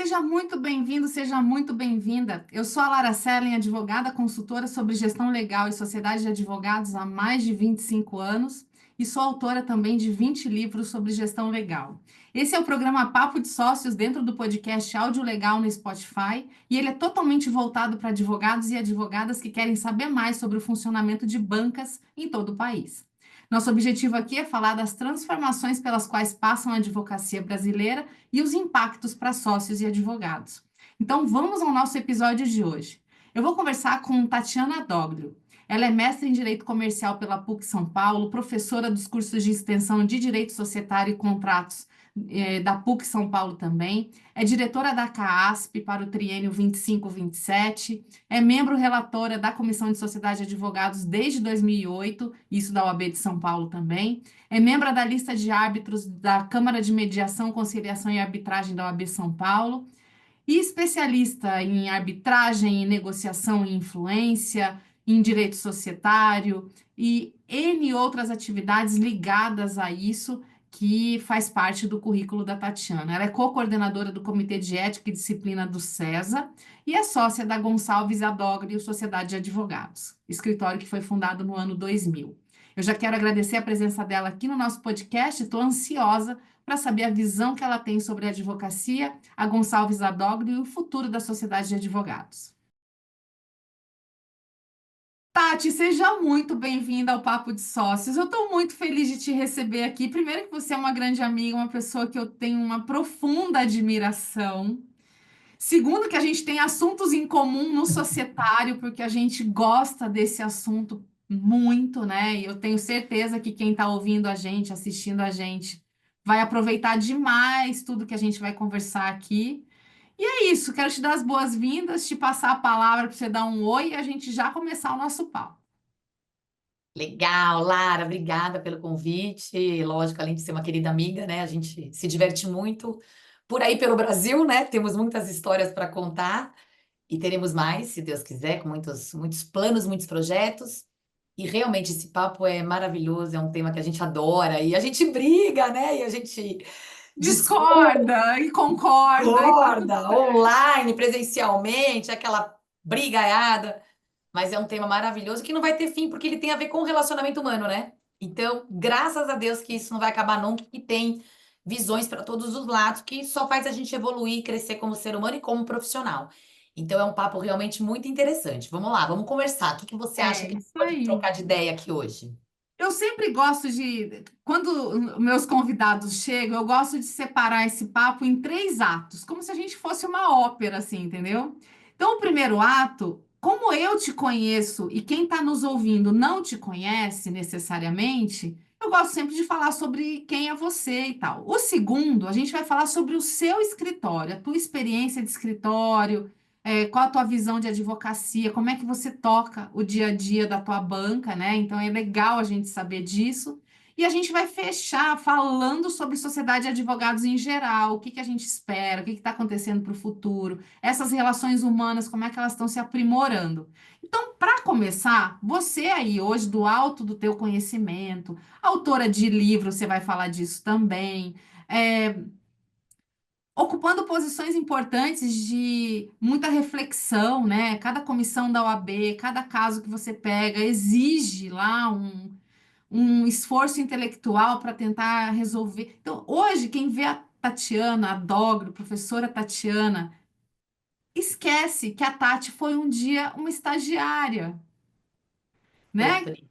Seja muito bem-vindo, seja muito bem-vinda. Eu sou a Lara Serling, advogada consultora sobre gestão legal e sociedade de advogados há mais de 25 anos e sou autora também de 20 livros sobre gestão legal. Esse é o programa Papo de Sócios dentro do podcast Áudio Legal no Spotify e ele é totalmente voltado para advogados e advogadas que querem saber mais sobre o funcionamento de bancas em todo o país. Nosso objetivo aqui é falar das transformações pelas quais passam a advocacia brasileira e os impactos para sócios e advogados. Então, vamos ao nosso episódio de hoje. Eu vou conversar com Tatiana Doglio. Ela é mestre em Direito Comercial pela PUC São Paulo, professora dos cursos de extensão de Direito Societário e Contratos da PUC São Paulo também, é diretora da CAASP para o triênio 25-27, é membro relatora da Comissão de Sociedade de Advogados desde 2008, isso da OAB de São Paulo também, é membro da lista de árbitros da Câmara de Mediação, Conciliação e Arbitragem da OAB São Paulo e especialista em arbitragem, em negociação e influência, em direito societário e N outras atividades ligadas a isso que faz parte do currículo da Tatiana. Ela é co-coordenadora do Comitê de Ética e Disciplina do CESA e é sócia da Gonçalves Adogrio Sociedade de Advogados, escritório que foi fundado no ano 2000. Eu já quero agradecer a presença dela aqui no nosso podcast, estou ansiosa para saber a visão que ela tem sobre a advocacia, a Gonçalves Adogrio e o futuro da sociedade de advogados. Tati, seja muito bem-vinda ao Papo de Sócios. Eu estou muito feliz de te receber aqui. Primeiro, que você é uma grande amiga, uma pessoa que eu tenho uma profunda admiração. Segundo, que a gente tem assuntos em comum no societário, porque a gente gosta desse assunto muito, né? E eu tenho certeza que quem está ouvindo a gente, assistindo a gente, vai aproveitar demais tudo que a gente vai conversar aqui. E é isso, quero te dar as boas-vindas, te passar a palavra para você dar um oi e a gente já começar o nosso papo. Legal, Lara, obrigada pelo convite. Lógico, além de ser uma querida amiga, né? A gente se diverte muito por aí pelo Brasil, né? Temos muitas histórias para contar e teremos mais, se Deus quiser, com muitos planos, muitos projetos. E realmente esse papo é maravilhoso, é um tema que a gente adora e a gente briga, né? E a gente Discorda e concorda e tá tudo discorda certo. online, presencialmente, aquela brigaiada. Mas é um tema maravilhoso que não vai ter fim, porque ele tem a ver com o relacionamento humano, né? Então, graças a Deus que isso não vai acabar nunca, e tem visões para todos os lados, que só faz a gente evoluir e crescer como ser humano e como profissional. Então, é um papo realmente muito interessante. Vamos lá, vamos conversar. O que que você acha É que a gente isso pode aí. trocar de ideia aqui hoje? Eu sempre gosto de, quando meus convidados chegam, eu gosto de separar esse papo em três atos, como se a gente fosse uma ópera, assim, entendeu? Então, o primeiro ato, como eu te conheço e quem está nos ouvindo não te conhece necessariamente, eu gosto sempre de falar sobre quem é você e tal. O segundo, a gente vai falar sobre o seu escritório, a tua experiência de escritório, qual a tua visão de advocacia, como é que você toca o dia a dia da tua banca, né? Então é legal a gente saber disso. E a gente vai fechar falando sobre sociedade de advogados em geral, o que que a gente espera, o que está acontecendo para o futuro, essas relações humanas, como é que elas estão se aprimorando. Então, para começar, você aí hoje, do alto do teu conhecimento, autora de livro, você vai falar disso também, é, ocupando posições importantes de muita reflexão, né? Cada comissão da OAB, cada caso que você pega, exige lá um esforço intelectual para tentar resolver. Então, hoje, quem vê a Tatiana, a Dogro, professora Tatiana, esquece que a Tati foi um dia uma estagiária, né? Perfeito.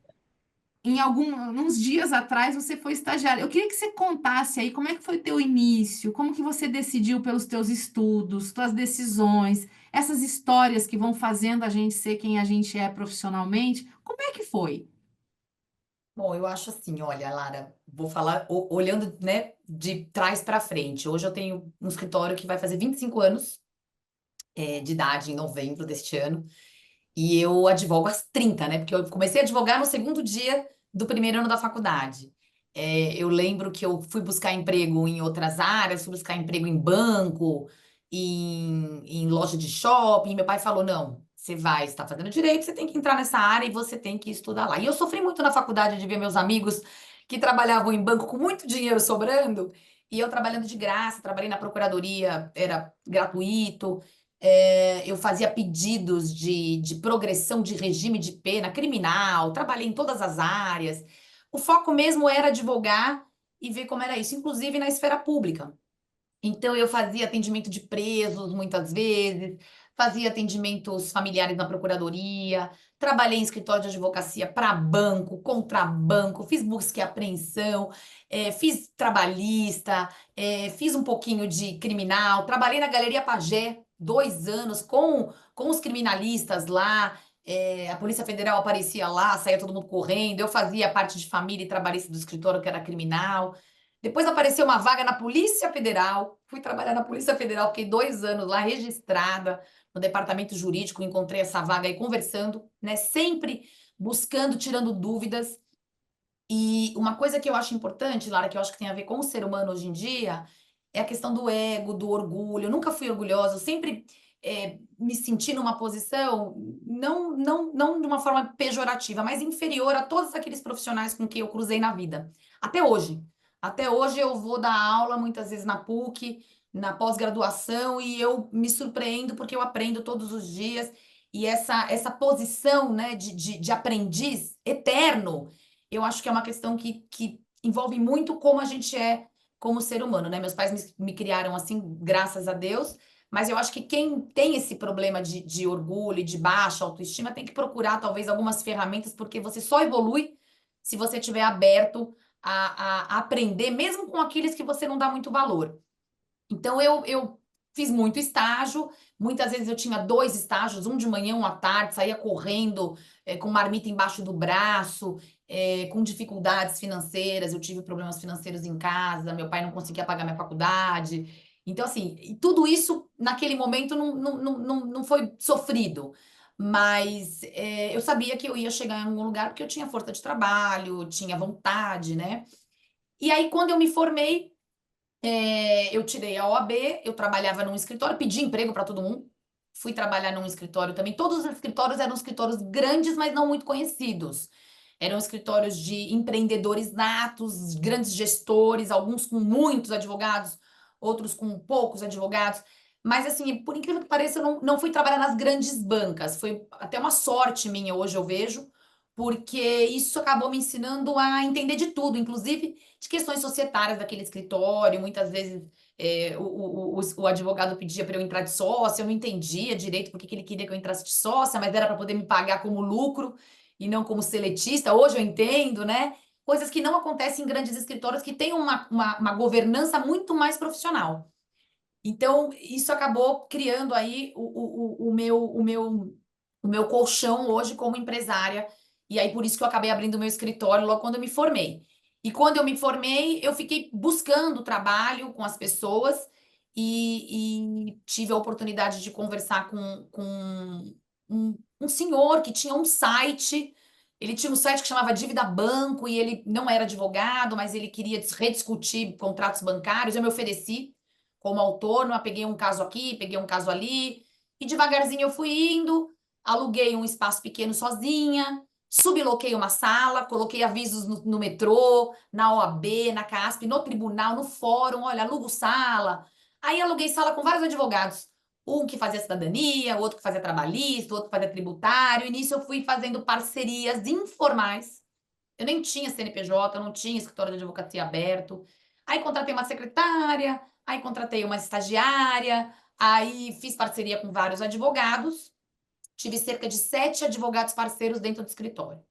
Uns dias atrás você foi estagiária. Eu queria que você contasse aí como é que foi o teu início, como que você decidiu pelos teus estudos, tuas decisões, essas histórias que vão fazendo a gente ser quem a gente é profissionalmente. Como é que foi? Bom, eu acho assim, olha, Lara, vou falar olhando, né, de trás para frente. Hoje eu tenho um escritório que vai fazer 25 anos, de idade em novembro deste ano. E eu advogo às 30, né? Porque eu comecei a advogar no segundo dia do primeiro ano da faculdade. Eu lembro que eu fui buscar emprego em outras áreas, fui buscar emprego em banco, em loja de shopping. Meu pai falou: não, você vai estar fazendo direito, você tem que entrar nessa área e você tem que estudar lá. E eu sofri muito na faculdade de ver meus amigos que trabalhavam em banco com muito dinheiro sobrando E eu trabalhando de graça, trabalhei na procuradoria, era gratuito. Eu fazia pedidos de progressão de regime de pena criminal, trabalhei em todas as áreas. O foco mesmo era advogar e ver como era isso, inclusive na esfera pública. Então, eu fazia atendimento de presos, muitas vezes, fazia atendimentos familiares na procuradoria, trabalhei em escritório de advocacia para banco, contra banco, fiz busca e apreensão, fiz trabalhista, fiz um pouquinho de criminal, trabalhei na Galeria Pagé 2 anos com os criminalistas lá, a Polícia Federal aparecia lá, saía todo mundo correndo, eu fazia parte de família e trabalhista do escritório que era criminal. Depois apareceu uma vaga na Polícia Federal. Fui trabalhar na Polícia Federal, fiquei 2 anos lá registrada no departamento jurídico. Encontrei essa vaga aí conversando, né? Sempre buscando, tirando dúvidas. E uma coisa que eu acho importante, Lara, que eu acho que tem a ver com o ser humano hoje em dia, é a questão do ego, do orgulho. Eu nunca fui orgulhosa, eu sempre me senti numa posição, não de uma forma pejorativa, mas inferior a todos aqueles profissionais com quem eu cruzei na vida. Até hoje. Até hoje eu vou dar aula muitas vezes na PUC, na pós-graduação, e eu me surpreendo porque eu aprendo todos os dias. E essa posição, né, de aprendiz eterno, eu acho que é uma questão que envolve muito como a gente é como ser humano, né? Meus pais me criaram assim, graças a Deus, mas eu acho que quem tem esse problema de orgulho e de baixa autoestima tem que procurar talvez algumas ferramentas, porque você só evolui se você estiver aberto a aprender, mesmo com aqueles que você não dá muito valor. Então, eu fiz muito estágio, muitas vezes eu tinha 2 estágios, um de manhã, um à tarde, saía correndo, com marmita embaixo do braço, com dificuldades financeiras, eu tive problemas financeiros em casa, meu pai não conseguia pagar minha faculdade. Então, assim, e tudo isso naquele momento não foi sofrido, mas eu sabia que eu ia chegar em algum lugar porque eu tinha força de trabalho, tinha vontade, né? E aí, quando eu me formei, eu tirei a OAB, eu trabalhava num escritório, pedi emprego para todo mundo. Fui trabalhar num escritório também. Todos os escritórios eram escritórios grandes, mas não muito conhecidos. Eram escritórios de empreendedores natos, grandes gestores, alguns com muitos advogados, outros com poucos advogados. Mas, assim, por incrível que pareça, eu não fui trabalhar nas grandes bancas. Foi até uma sorte minha, hoje eu vejo, porque isso acabou me ensinando a entender de tudo, inclusive de questões societárias daquele escritório. Muitas vezes o advogado pedia para eu entrar de sócia, eu não entendia direito porque que ele queria que eu entrasse de sócia, mas era para poder me pagar como lucro e não como seletista. Hoje eu entendo, né? Coisas que não acontecem em grandes escritórios que têm uma governança muito mais profissional. Então, isso acabou criando aí o meu colchão hoje como empresária. E aí, por isso que eu acabei abrindo o meu escritório logo quando eu me formei. E quando eu me formei, eu fiquei buscando trabalho com as pessoas e tive a oportunidade de conversar com um senhor que tinha um site. Ele tinha um site que chamava Dívida Banco e ele não era advogado, mas ele queria rediscutir contratos bancários. Eu me ofereci como autônoma, peguei um caso aqui, peguei um caso ali, e devagarzinho eu fui indo, aluguei um espaço pequeno sozinha, subloquei uma sala, coloquei avisos no metrô, na OAB, na CASP, no tribunal, no fórum, olha, alugo sala. Aí aluguei sala com vários advogados, um que fazia cidadania, outro que fazia trabalhista, outro que fazia tributário, e nisso eu fui fazendo parcerias informais. Eu nem tinha CNPJ, eu não tinha escritório de advocacia aberto. Aí contratei uma secretária, aí contratei uma estagiária, aí fiz parceria com vários advogados. Tive cerca de 7 advogados parceiros dentro do escritório.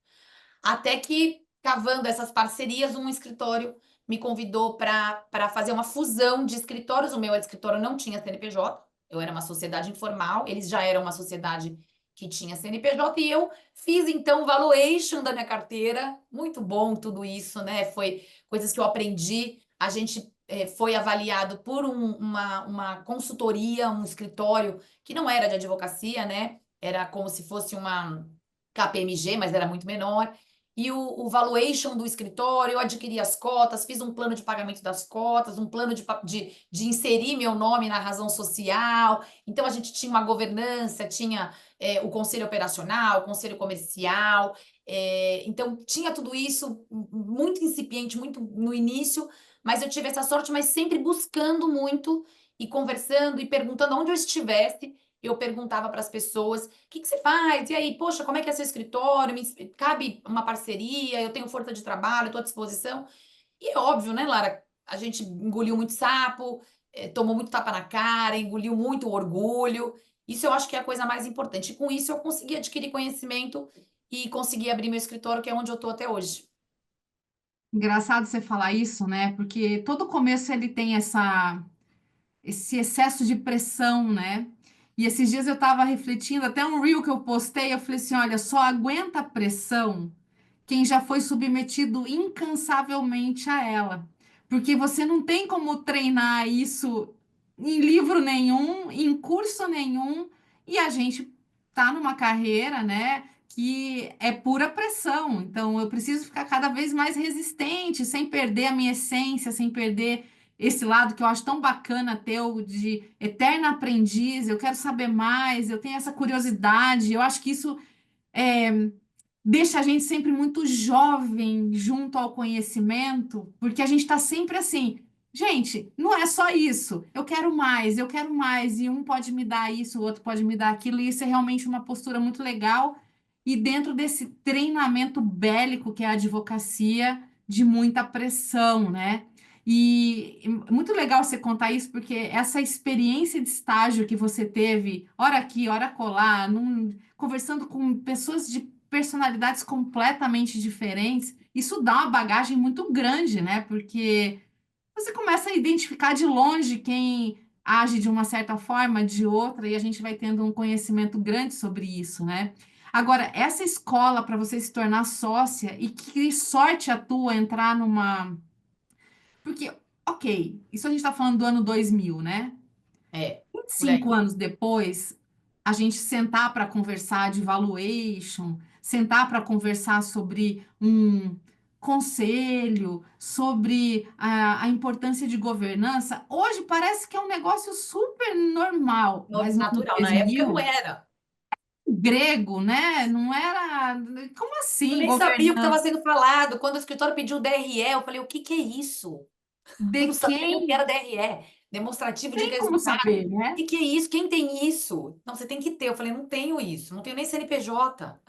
Até que, cavando essas parcerias, um escritório me convidou para fazer uma fusão de escritórios. O meu escritório não tinha CNPJ, eu era uma sociedade informal, eles já eram uma sociedade que tinha CNPJ, e eu fiz então o valuation da minha carteira. Muito bom tudo isso, né? Foi coisas que eu aprendi. A gente foi avaliado por uma consultoria, um escritório que não era de advocacia, né? Era como se fosse uma KPMG, mas era muito menor. E o valuation do escritório, eu adquiri as cotas, fiz um plano de pagamento das cotas, um plano de inserir meu nome na razão social. Então, a gente tinha uma governança, tinha o conselho operacional, o conselho comercial. Então, tinha tudo isso muito incipiente, muito no início, mas eu tive essa sorte, mas sempre buscando muito e conversando e perguntando onde eu estivesse. Eu perguntava para as pessoas: o que que você faz? E aí, poxa, como é que é seu escritório? Cabe uma parceria? Eu tenho força de trabalho, estou à disposição. E é óbvio, né, Lara? A gente engoliu muito sapo, tomou muito tapa na cara, engoliu muito orgulho. Isso eu acho que é a coisa mais importante. E com isso eu consegui adquirir conhecimento e consegui abrir meu escritório, que é onde eu estou até hoje. Engraçado você falar isso, né? Porque todo começo ele tem esse excesso de pressão, né? E esses dias eu estava refletindo, até um reel que eu postei, eu falei assim, olha, só aguenta a pressão quem já foi submetido incansavelmente a ela. Porque você não tem como treinar isso em livro nenhum, em curso nenhum, e a gente tá numa carreira, né, que é pura pressão. Então eu preciso ficar cada vez mais resistente, sem perder a minha essência, sem perder esse lado que eu acho tão bacana teu de eterna aprendiz, eu quero saber mais, eu tenho essa curiosidade, eu acho que isso deixa a gente sempre muito jovem junto ao conhecimento, porque a gente está sempre assim, gente, não é só isso, eu quero mais, e um pode me dar isso, o outro pode me dar aquilo, e isso é realmente uma postura muito legal, e dentro desse treinamento bélico que é a advocacia, de muita pressão, né? E muito legal você contar isso, porque essa experiência de estágio que você teve, ora aqui, ora colar, conversando com pessoas de personalidades completamente diferentes, isso dá uma bagagem muito grande, né? Porque você começa a identificar de longe quem age de uma certa forma, de outra, e a gente vai tendo um conhecimento grande sobre isso, né? Agora, essa escola para você se tornar sócia, e que sorte a tua entrar numa. Porque, ok, isso a gente está falando do ano 2000, né? É, por 25 aí. anos depois, a gente sentar para conversar de valuation, sentar para conversar sobre um conselho, sobre a importância de governança, hoje parece que é um negócio super normal, mas no ano Natural. Na época não 2000, era. grego, né? Não era. Como Eu assim, nem sabia o que estava governança? sendo falado. Quando o escritório pediu DRE, eu falei, o que que é isso? Eu não De sabia nem o que era quem? DRE, demonstrativo de Tem como resultado. saber, O né? que que é isso? Quem tem isso? Não, você tem que ter. Eu falei, não tenho isso, não tenho nem CNPJ.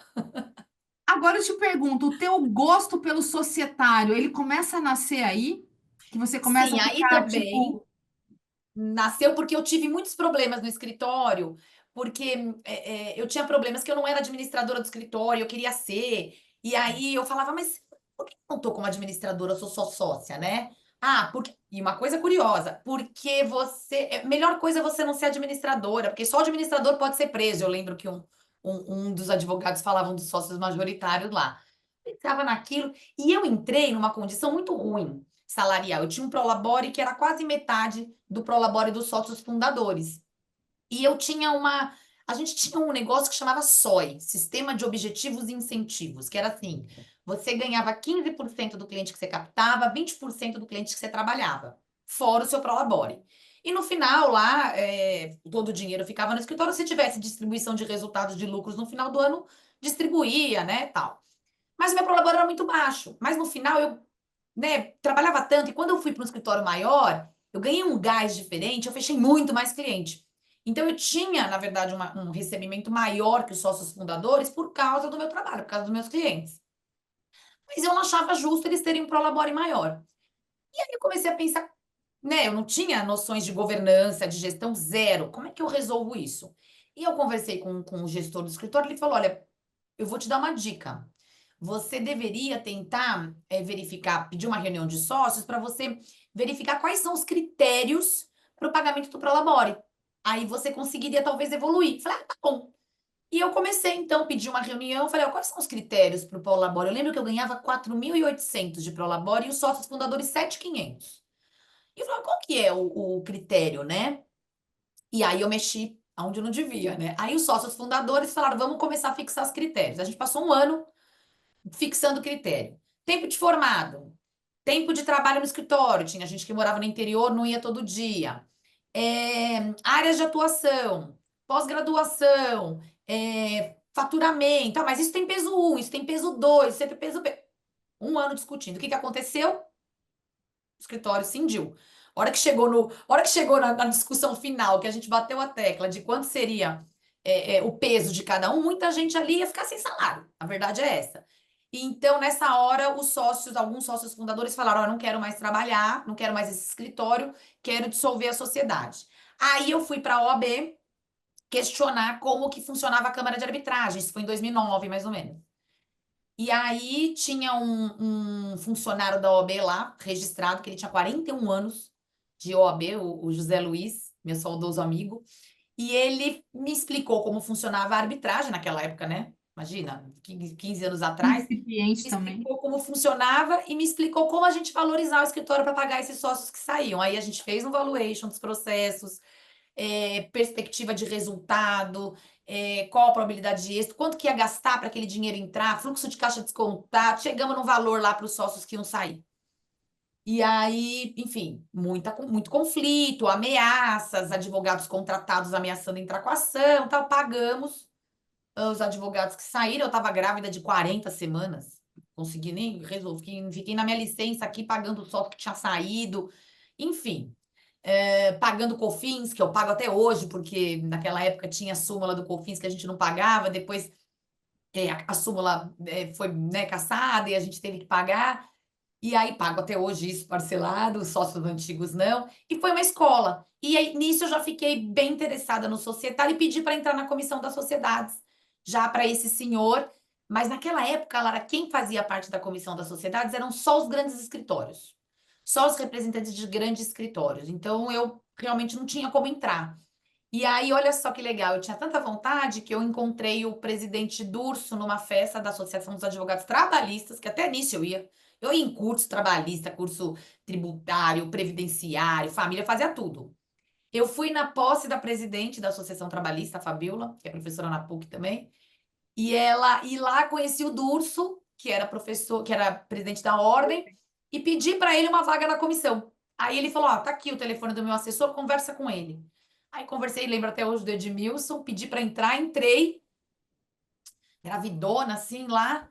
Agora eu te pergunto, o teu gosto pelo societário, ele começa a nascer aí? Que você começa Sim, a aí ficar, também tipo, nasceu porque eu tive muitos problemas no escritório, porque eu tinha problemas que eu não era administradora do escritório, eu queria ser. E aí eu falava, mas por que eu não tô como administradora, eu sou só sócia, né? Ah, porque. E uma coisa curiosa, porque você. Melhor coisa é você não ser administradora, porque só administrador pode ser preso. Eu lembro que um dos advogados falavam dos sócios majoritários lá. Pensava naquilo, e eu entrei numa condição muito ruim salarial. Eu tinha um prolabore que era quase metade do prolabore dos sócios fundadores. E eu tinha uma. A gente tinha um negócio que chamava SOI, Sistema de Objetivos e Incentivos, que era assim: você ganhava 15% do cliente que você captava, 20% do cliente que você trabalhava, fora o seu prolabore. E no final, lá, todo o dinheiro ficava no escritório. Se tivesse distribuição de resultados de lucros no final do ano, distribuía, né, tal. Mas o meu prolabore era muito baixo. Mas no final eu, né, trabalhava tanto, e quando eu fui para um escritório maior, eu ganhei um gás diferente, eu fechei muito mais cliente. Então eu tinha, na verdade, um recebimento maior que os sócios fundadores por causa do meu trabalho, por causa dos meus clientes. Mas eu não achava justo eles terem um prolabore maior. E aí eu comecei a pensar, né, eu não tinha noções de governança, de gestão zero. Como é que eu resolvo isso? E eu conversei com o gestor do escritório, ele falou: olha, eu vou te dar uma dica. Você deveria tentar verificar, pedir uma reunião de sócios para você verificar quais são os critérios para o pagamento do prolabore. Aí você conseguiria talvez evoluir. Falei, ah, tá bom. E eu comecei então a pedir uma reunião. Falei, ó, quais são os critérios para o prolabore? Eu lembro que eu ganhava 4.800 de prolabore e os sócios fundadores 7.500. E eu falei, qual que é o critério, né? E aí eu mexi onde eu não devia, né? Aí os sócios fundadores falaram, vamos começar a fixar os critérios. A gente passou um ano fixando critério. Tempo de formado, tempo de trabalho no escritório. Tinha gente que morava no interior, não ia todo dia. Áreas de atuação, pós-graduação, faturamento. Ah, mas isso tem peso um, isso tem peso 2, isso tem peso B. Um ano discutindo. O que que aconteceu? o escritório cindiu. A hora que chegou na discussão final, que a gente bateu a tecla de quanto seria o peso de cada um, muita gente ali ia ficar sem salário. A verdade é essa. E então, nessa hora, alguns sócios fundadores falaram: "Ó, não quero mais trabalhar, não quero mais esse escritório, quero dissolver a sociedade." Aí eu fui para a OAB questionar como que funcionava a Câmara de Arbitragem. Isso foi em 2009, mais ou menos. E aí tinha um funcionário da OAB lá, registrado, que ele tinha 41 anos de OAB, o José Luiz, meu saudoso amigo, e ele me explicou como funcionava a arbitragem naquela época, né? Imagina, 15 anos atrás. Incipiente Me também. explicou como funcionava e me explicou como a gente valorizar o escritório para pagar esses sócios que saíam. Aí a gente fez um valuation dos processos, perspectiva de resultado, qual a probabilidade de êxito, quanto que ia gastar para aquele dinheiro entrar, fluxo de caixa descontado, chegamos num valor lá para os sócios que iam sair. E aí, enfim, muito conflito, ameaças, advogados contratados ameaçando entrar com a ação, tal, pagamos os advogados que saíram. Eu estava grávida de 40 semanas, consegui nem resolver, fiquei na minha licença aqui pagando o sócio que tinha saído, enfim. Pagando COFINS, que eu pago até hoje, porque naquela época tinha a súmula do COFINS que a gente não pagava, depois a súmula foi, né, cassada e a gente teve que pagar, e aí pago até hoje isso parcelado, os sócios antigos não, e foi uma escola. E aí, nisso eu já fiquei bem interessada no societário e pedi para entrar na comissão das sociedades, já para esse senhor, mas naquela época, Lara, quem fazia parte da comissão das sociedades eram só os grandes escritórios. Só os representantes de grandes escritórios. Então, eu realmente não tinha como entrar. E aí, olha só que legal, eu tinha tanta vontade que eu encontrei o presidente Durso numa festa da Associação dos Advogados Trabalhistas, que até nisso eu ia. Eu ia em curso trabalhista, curso tributário, previdenciário, família, eu fazia tudo. Eu fui na posse da presidente da Associação Trabalhista, a Fabiola, que é professora na PUC também, e lá conheci o Durso, que era professor, que era presidente da ordem, e pedi para ele uma vaga na comissão. Aí ele falou: "Ó, tá aqui o telefone do meu assessor, conversa com ele." Aí conversei, lembro até hoje do Edmilson, pedi para entrar, entrei, gravidona assim lá.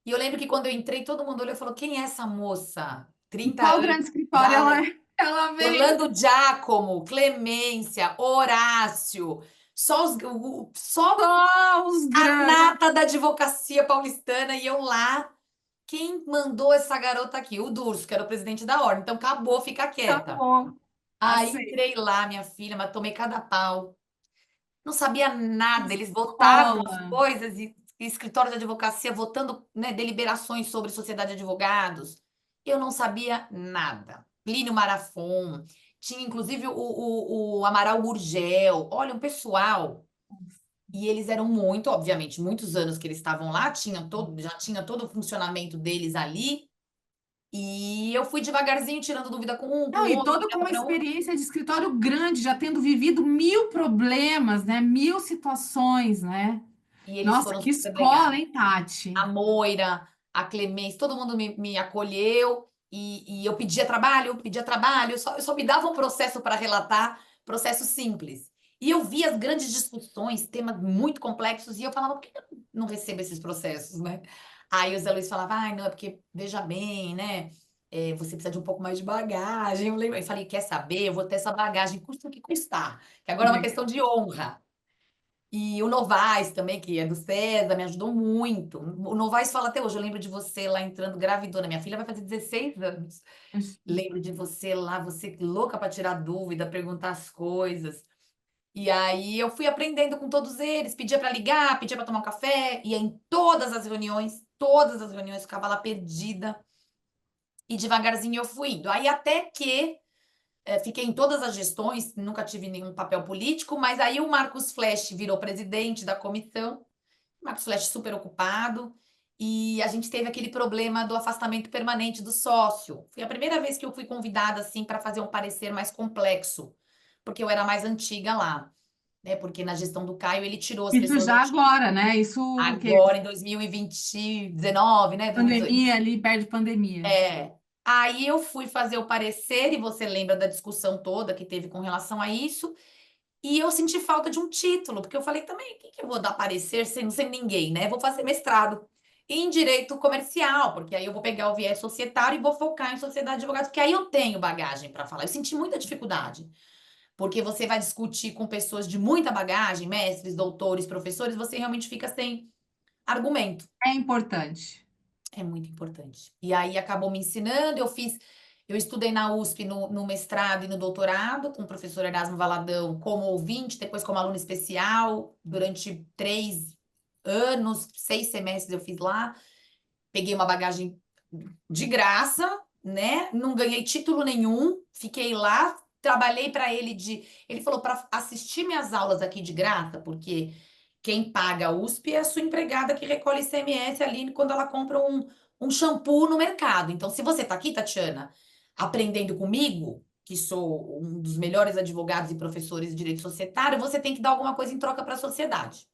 E eu lembro que quando eu entrei, todo mundo olhou e falou: "Quem é essa moça? E 30 qual anos grande de escritório idade." ela veio? Orlando Giacomo, Clemência, Horácio, só Só os a grandes. nata da advocacia paulistana, e eu lá. Quem mandou essa garota aqui? O Durso, que era o presidente da ordem. Então acabou, fica quieta. Acabou. Aí Aceito. entrei lá, minha filha, mas tomei cada pau. Não sabia nada. Eles votavam as Escola. coisas e escritório de advocacia votando, né, deliberações sobre sociedade de advogados. Eu não sabia nada. Plínio Marafon, tinha inclusive o Amaral Gurgel. Olha, um pessoal. E eles eram muito, obviamente, muitos anos que eles estavam lá, já tinha todo o funcionamento deles ali. E eu fui devagarzinho tirando dúvida com um, com Não, o e outro, todo com ligava uma para um. experiência de escritório grande, já tendo vivido mil problemas, né? Mil situações, né? E eles Nossa, foram que super legais. escola, hein, Tati? A Moira, a Clemência, todo mundo me acolheu e eu pedia trabalho, eu só me dava um processo para relatar, processo simples. E eu via as grandes discussões, temas muito complexos, e eu falava: "Por que eu não recebo esses processos, né?" Aí o Zé Luiz falava: "Ai, não, é porque, veja bem, né? Você precisa de um pouco mais de bagagem." Eu falei: "Quer saber? Eu vou ter essa bagagem, custa o que custar, que agora é uma Legal. questão de honra." E o Novaes também, que é do César, me ajudou muito. O Novaes fala até hoje: "Eu lembro de você lá entrando gravidona." Minha filha vai fazer 16 anos. Lembro de você lá, você louca para tirar dúvida, perguntar as coisas. E aí eu fui aprendendo com todos eles, pedia para ligar, pedia para tomar um café, ia em todas as reuniões, ficava lá perdida. E devagarzinho eu fui indo. Aí até que fiquei em todas as gestões, nunca tive nenhum papel político, mas aí o Marcos Flesch virou presidente da comissão. Marcos Flesch super ocupado, e a gente teve aquele problema do afastamento permanente do sócio. Foi a primeira vez que eu fui convidada assim para fazer um parecer mais complexo, porque eu era mais antiga lá, né? Porque na gestão do Caio ele tirou as Isso pessoas já antigas. agora, né? Isso o quê? Agora em 2020, 19, né? Pandemia ali, perto de pandemia. É. Aí eu fui fazer o parecer, e você lembra da discussão toda que teve com relação a isso. E eu senti falta de um título, porque eu falei também: "O que que eu vou dar parecer sem ninguém, né? Vou fazer mestrado." em direito comercial, porque aí eu vou pegar o viés societário e vou focar em sociedade de advogados, porque aí eu tenho bagagem para falar. Eu senti muita dificuldade, porque você vai discutir com pessoas de muita bagagem, mestres, doutores, professores, você realmente fica sem argumento. É importante. É muito importante. E aí acabou me ensinando, eu estudei na USP no mestrado e no doutorado com o professor Erasmo Valadão como ouvinte, depois como aluno especial, durante 3 anos, 6 semestres eu fiz lá. Peguei uma bagagem de graça, né? Não ganhei título nenhum, fiquei lá, trabalhei para ele de. Ele falou para assistir minhas aulas aqui de graça, porque quem paga a USP é a sua empregada que recolhe ICMS ali quando ela compra um shampoo no mercado. Então, se você está aqui, Tatiana, aprendendo comigo, que sou um dos melhores advogados e professores de direito societário, você tem que dar alguma coisa em troca para a sociedade.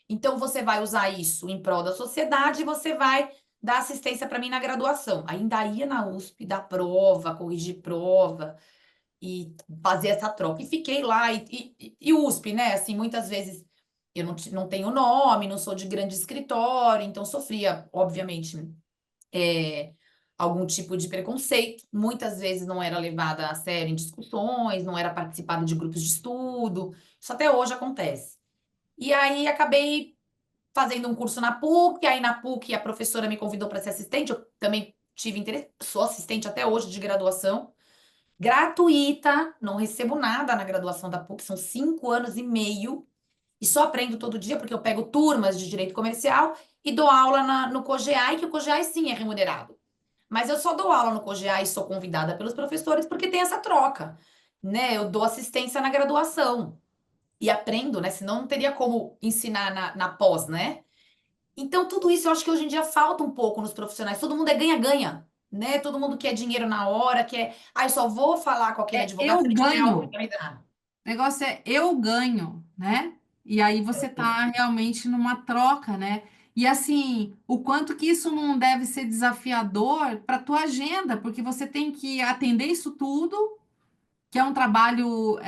Então, você vai usar isso em prol da sociedade e você vai dar assistência para mim na graduação. Ainda ia na USP dar prova, corrigir prova e fazer essa troca. E fiquei lá, e USP, né? Assim, muitas vezes eu não tenho nome, não sou de grande escritório, então sofria, obviamente, é, algum tipo de preconceito. Muitas vezes não era levada a sério em discussões, não era participado de grupos de estudo. Isso até hoje acontece. E aí acabei fazendo um curso na PUC, aí na PUC a professora me convidou para ser assistente, eu também tive interesse, sou assistente até hoje de graduação, gratuita, não recebo nada na graduação da PUC, são 5 anos e meio, e só aprendo todo dia porque eu pego turmas de direito comercial e dou aula no COGEAI, que o COGEAI sim é remunerado. Mas eu só dou aula no COGEAI e sou convidada pelos professores porque tem essa troca, né? Eu dou assistência na graduação e aprendo, né? Senão não teria como ensinar na pós, né? Então, tudo isso eu acho que hoje em dia falta um pouco nos profissionais. Todo mundo é ganha-ganha, né? Todo mundo quer dinheiro na hora, quer. Ah, eu só vou falar com aquele É advogado eu se ele tiver algo ganho. para me dar. O negócio é eu ganho, né? E aí você tá realmente numa troca, né? E assim, o quanto que isso não deve ser desafiador para tua agenda, porque você tem que atender isso tudo, que é um trabalho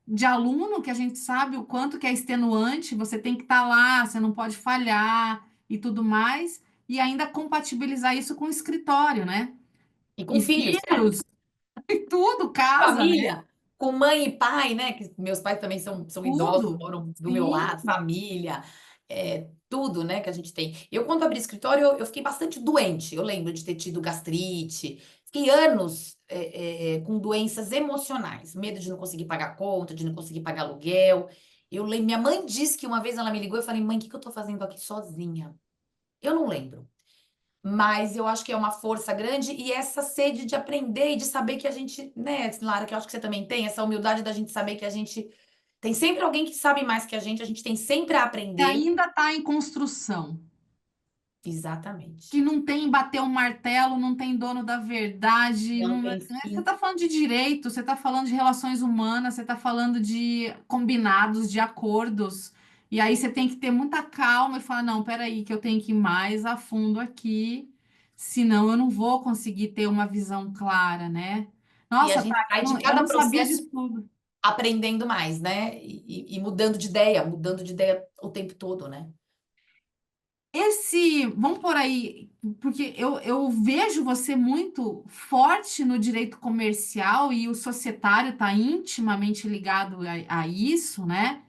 de aluno, que a gente sabe o quanto que é extenuante, você tem que estar lá, você não pode falhar e tudo mais, e ainda compatibilizar isso com o escritório, né? E com E filhos, filhos, e tudo, casa, né? família, com mãe e pai, né? Que meus pais também são idosos, Tudo. moram do meu Sim. lado, família, tudo, né, que a gente tem. Eu, quando abri escritório, eu fiquei bastante doente. Eu lembro de ter tido gastrite, fiquei anos com doenças emocionais, medo de não conseguir pagar conta, de não conseguir pagar aluguel. Eu lembro, minha mãe disse que uma vez ela me ligou e eu falei, mãe, o que que eu tô fazendo aqui sozinha? Eu não lembro. Mas eu acho que é uma força grande e essa sede de aprender e de saber que a gente, né, Lara, que eu acho que você também tem, essa humildade da gente saber que a gente tem sempre alguém que sabe mais que a gente tem sempre a Que aprender. ainda está em construção, que Exatamente. não tem bater um martelo, não tem dono da verdade. Não Não, tem né? Você fim. está falando de direito, você está falando de relações humanas, você está falando de combinados, de acordos. E aí você tem que ter muita calma e falar, não, peraí, que eu tenho que ir mais a fundo aqui, senão eu não vou conseguir ter uma visão clara, né? E a Nossa, gente Tati, sai de eu cada não sabia processo disso tudo. aprendendo mais, né? E mudando de ideia o tempo todo, né? Vamos por aí, porque eu vejo você muito forte no direito comercial e o societário está intimamente ligado a isso, né?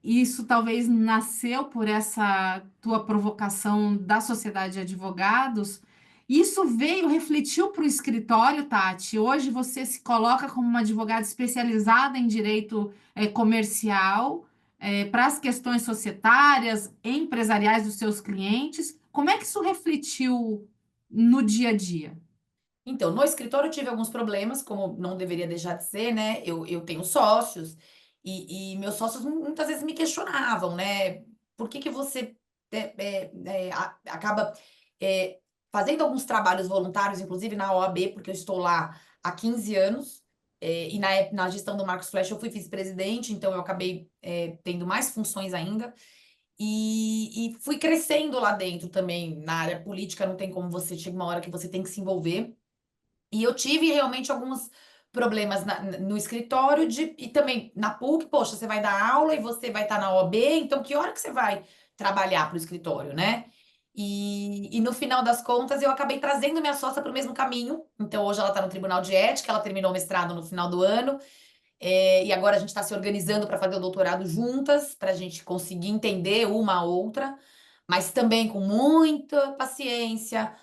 Isso talvez nasceu por essa tua provocação da sociedade de advogados. Isso veio, refletiu para o escritório, Tati. Hoje você se coloca como uma advogada especializada em direito comercial, para as questões societárias, empresariais dos seus clientes. Como é que isso refletiu no dia a dia? Então, no escritório eu tive alguns problemas, como não deveria deixar de ser, né? Eu tenho sócios e meus sócios muitas vezes me questionavam, né? Por que que você acaba é, fazendo alguns trabalhos voluntários, inclusive na OAB, porque eu estou lá há 15 anos, e na gestão do Marcos Flesch eu fui vice-presidente, então eu acabei tendo mais funções ainda. E fui crescendo lá dentro também, na área política, não tem como você, chega uma hora que você tem que se envolver. E eu tive realmente alguns problemas no escritório e também na PUC, poxa, você vai dar aula e você vai estar na OAB, então que hora que você vai trabalhar para o escritório, né? E no final das contas, eu acabei trazendo minha sócia para o mesmo caminho. Então, hoje ela está no Tribunal de Ética, ela terminou o mestrado no final do ano. E agora a gente está se organizando para fazer o doutorado juntas, para a gente conseguir entender uma a outra, mas também com muita paciência,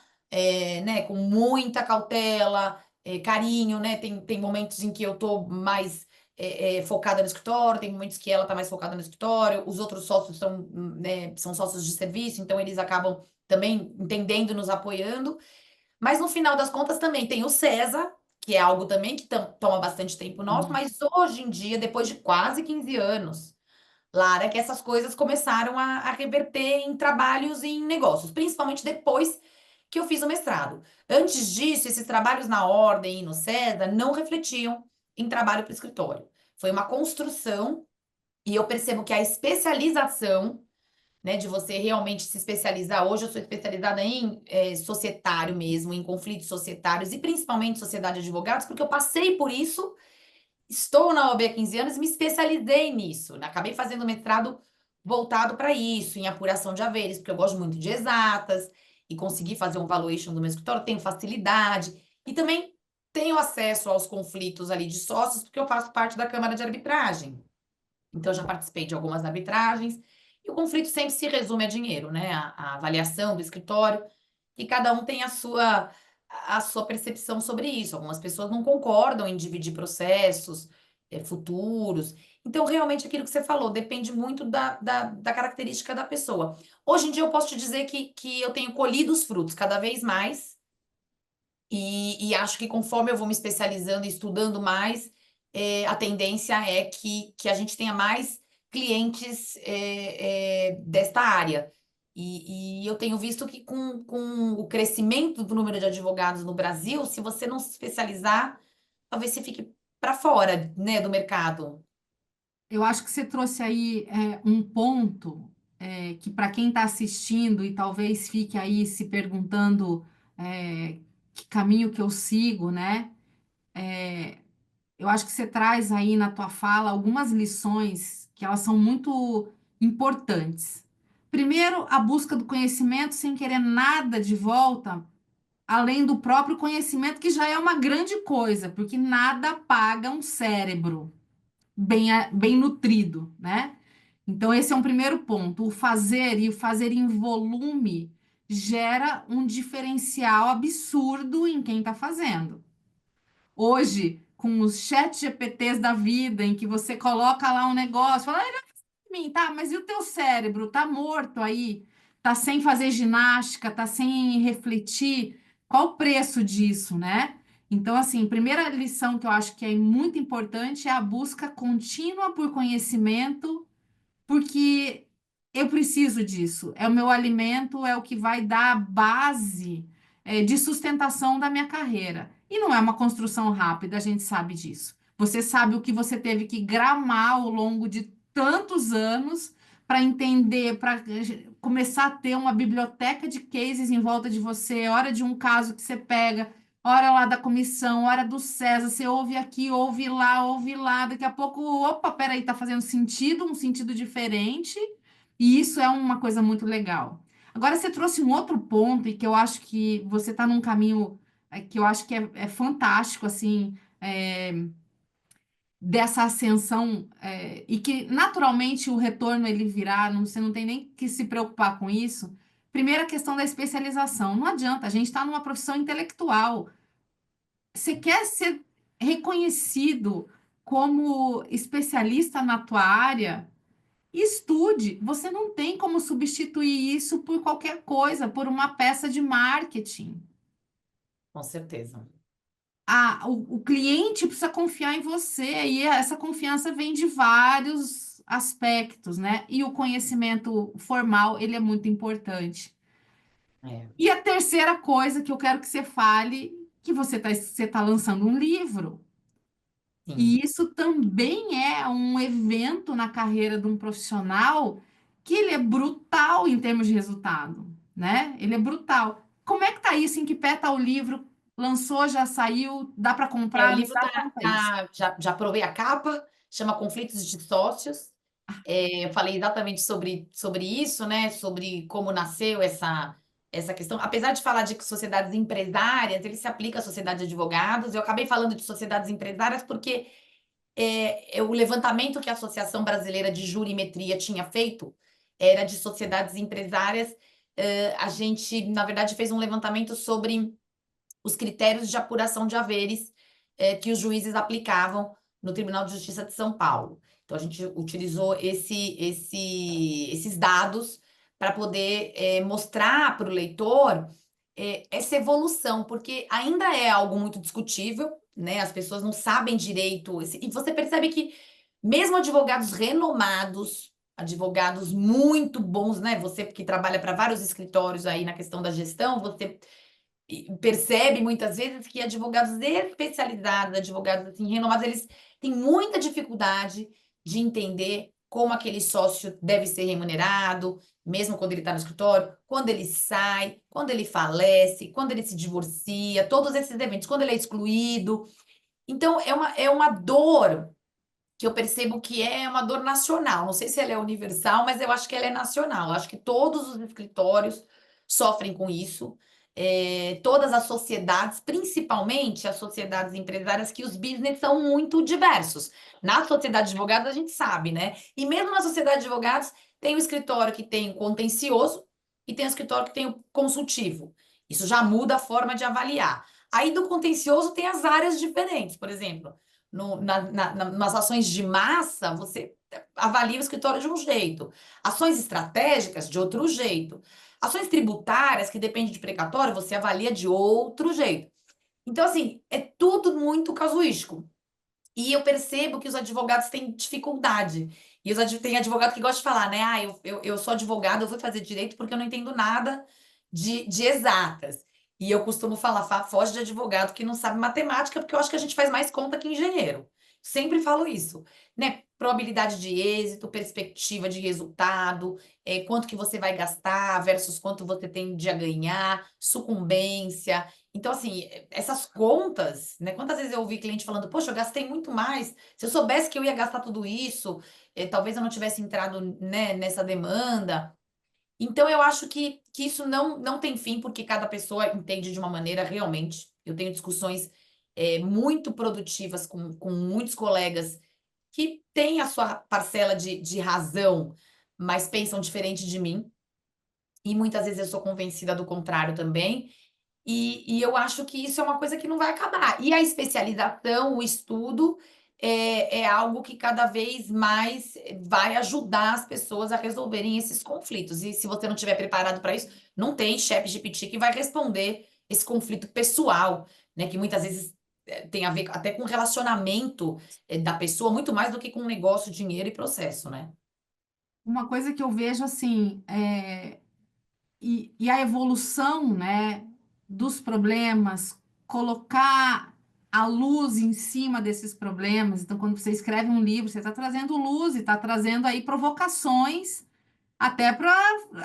né, com muita cautela, carinho, né? Tem momentos em que eu estou mais focada no escritório, tem momentos que ela está mais focada no escritório, os outros sócios são, né, são sócios de serviço, então eles acabam também entendendo, nos apoiando. Mas no final das contas também tem o César, que é algo também que toma bastante tempo nosso, Sim. mas hoje em dia, depois de quase 15 anos, Lara, que essas coisas começaram a reverter em trabalhos e em negócios, principalmente depois que eu fiz o mestrado. Antes disso, esses trabalhos na Ordem e no César não refletiam em trabalho para o escritório. Foi uma construção, e eu percebo que a especialização, né, de você realmente se especializar. Hoje eu sou especializada em societário mesmo, em conflitos societários e principalmente sociedade de advogados, porque eu passei por isso, estou na OAB há 15 anos e me especializei nisso, né? Acabei fazendo mestrado voltado para isso, em apuração de haveres, porque eu gosto muito de exatas e consegui fazer um valuation do meu escritório, tenho facilidade e também tenho acesso aos conflitos ali de sócios, porque eu faço parte da Câmara de Arbitragem. Então, eu já participei de algumas arbitragens, e o conflito sempre se resume a dinheiro, né? A avaliação do escritório, e cada um tem a sua percepção sobre isso. Algumas pessoas não concordam em dividir processos futuros. Então, realmente, aquilo que você falou depende muito da característica da pessoa. Hoje em dia, eu posso te dizer que eu tenho colhido os frutos cada vez mais, e acho que conforme eu vou me especializando e estudando mais, a tendência é que a gente tenha mais clientes desta área. E eu tenho visto que com o crescimento do número de advogados no Brasil, se você não se especializar, talvez você fique para fora, né, do mercado. Eu acho que você trouxe aí um ponto que, para quem está assistindo e talvez fique aí se perguntando que caminho que eu sigo, né? Eu acho que você traz aí na tua fala algumas lições que elas são muito importantes. Primeiro, a busca do conhecimento sem querer nada de volta, além do próprio conhecimento, que já é uma grande coisa, porque nada paga um cérebro bem nutrido, né? Então, esse é um primeiro ponto. O fazer e o fazer em volume gera um diferencial absurdo em quem está fazendo. Hoje, com os chat GPTs da vida, em que você coloca lá um negócio, fala, olha para mim, tá, mas e o teu cérebro? Tá morto aí? Tá sem fazer ginástica? Tá sem refletir? Qual o preço disso, né? Então, assim, primeira lição que eu acho que é muito importante é a busca contínua por conhecimento, porque eu preciso disso. É o meu alimento, é o que vai dar a base, de sustentação da minha carreira. E não é uma construção rápida, a gente sabe disso. Você sabe o que você teve que gramar ao longo de tantos anos para entender, para começar a ter uma biblioteca de cases em volta de você, hora de um caso que você pega, hora lá da comissão, hora do César, você ouve aqui, ouve lá, daqui a pouco, opa, peraí, tá fazendo sentido, um sentido diferente, e isso é uma coisa muito legal. Agora, você trouxe um outro ponto, e que eu acho que você está num caminho que eu acho que é fantástico, assim, dessa ascensão, e que naturalmente o retorno ele virá, você não tem nem que se preocupar com isso. Primeira questão da especialização. Não adianta, a gente está numa profissão intelectual. Você quer ser reconhecido como especialista na tua área? Estude. Você não tem como substituir isso por qualquer coisa, por uma peça de marketing. Com certeza. O cliente precisa confiar em você e essa confiança vem de vários aspectos, né? E o conhecimento formal, ele é muito importante. É, E a terceira coisa que eu quero que você fale, que você tá lançando um livro. sim. E isso também é um evento na carreira de um profissional que ele é brutal em termos de resultado, né? Ele é brutal. Como é que tá isso? Em que pé tá o livro? Lançou, já saiu? Dá para O comprar? Não livro dá? Conta isso. já provei a capa, chama Conflitos de Sócios. Eu falei exatamente sobre isso, né? Sobre como nasceu essa. essa questão. Apesar de falar de sociedades empresárias, ele se aplica à sociedade de advogados. Eu acabei falando de sociedades empresárias porque o levantamento que a Associação Brasileira de Jurimetria tinha feito era de sociedades empresárias. A gente, na verdade, fez um levantamento sobre os critérios de apuração de haveres que os juízes aplicavam no Tribunal de Justiça de São Paulo. Então, a gente utilizou esses dados para poder mostrar para o leitor essa evolução, porque ainda é algo muito discutível, né? As pessoas não sabem direito. E você percebe que mesmo advogados renomados, advogados muito bons, né? Você que trabalha para vários escritórios aí na questão da gestão, você percebe muitas vezes que advogados especializados, advogados assim, renomados, eles têm muita dificuldade de entender como aquele sócio deve ser remunerado, mesmo quando ele está no escritório, quando ele sai, quando ele falece, quando ele se divorcia, todos esses eventos, quando ele é excluído. Então, é uma dor que eu percebo que é uma dor nacional. Não sei se ela é universal, mas eu acho que ela é nacional. Eu acho que todos os escritórios sofrem com isso. Todas as sociedades, principalmente as sociedades empresárias, que os business são muito diversos. Na sociedade de advogados, a gente sabe, né? E mesmo na sociedade de advogados, tem o escritório que tem o contencioso e tem o escritório que tem o consultivo. Isso já muda a forma de avaliar. Aí do contencioso tem as áreas diferentes, por exemplo nas ações de massa, você avalia o escritório de um jeito. Ações estratégicas, de outro jeito. Ações tributárias, que depende de precatório, você avalia de outro jeito. Então, assim, é tudo muito casuístico. E eu percebo que os advogados têm dificuldade. E tem advogado que gosta de falar, né? Ah, eu sou advogado, eu vou fazer direito porque eu não entendo nada de exatas. E eu costumo falar, foge de advogado que não sabe matemática, porque eu acho que a gente faz mais conta que engenheiro. Sempre falo isso, né? Probabilidade de êxito, perspectiva de resultado, quanto que você vai gastar versus quanto você tende a ganhar, sucumbência. Então, assim, essas contas, né? Quantas vezes eu ouvi cliente falando, poxa, eu gastei muito mais. Se eu soubesse que eu ia gastar tudo isso, talvez eu não tivesse entrado, né, nessa demanda. Então, eu acho que isso não tem fim, porque cada pessoa entende de uma maneira realmente. Eu tenho discussões muito produtivas com muitos colegas que têm a sua parcela de razão, mas pensam diferente de mim. E muitas vezes eu sou convencida do contrário também. E eu acho que isso é uma coisa que não vai acabar. E a especialização, o estudo, é algo que cada vez mais vai ajudar as pessoas a resolverem esses conflitos. E se você não estiver preparado para isso, não tem ChatGPT que vai responder esse conflito pessoal, né? Que muitas vezes tem a ver até com o relacionamento da pessoa, muito mais do que com negócio, dinheiro e processo, né? Uma coisa que eu vejo assim, e a evolução, né, dos problemas, colocar a luz em cima desses problemas. Então, quando você escreve um livro, você está trazendo luz e está trazendo aí provocações, até para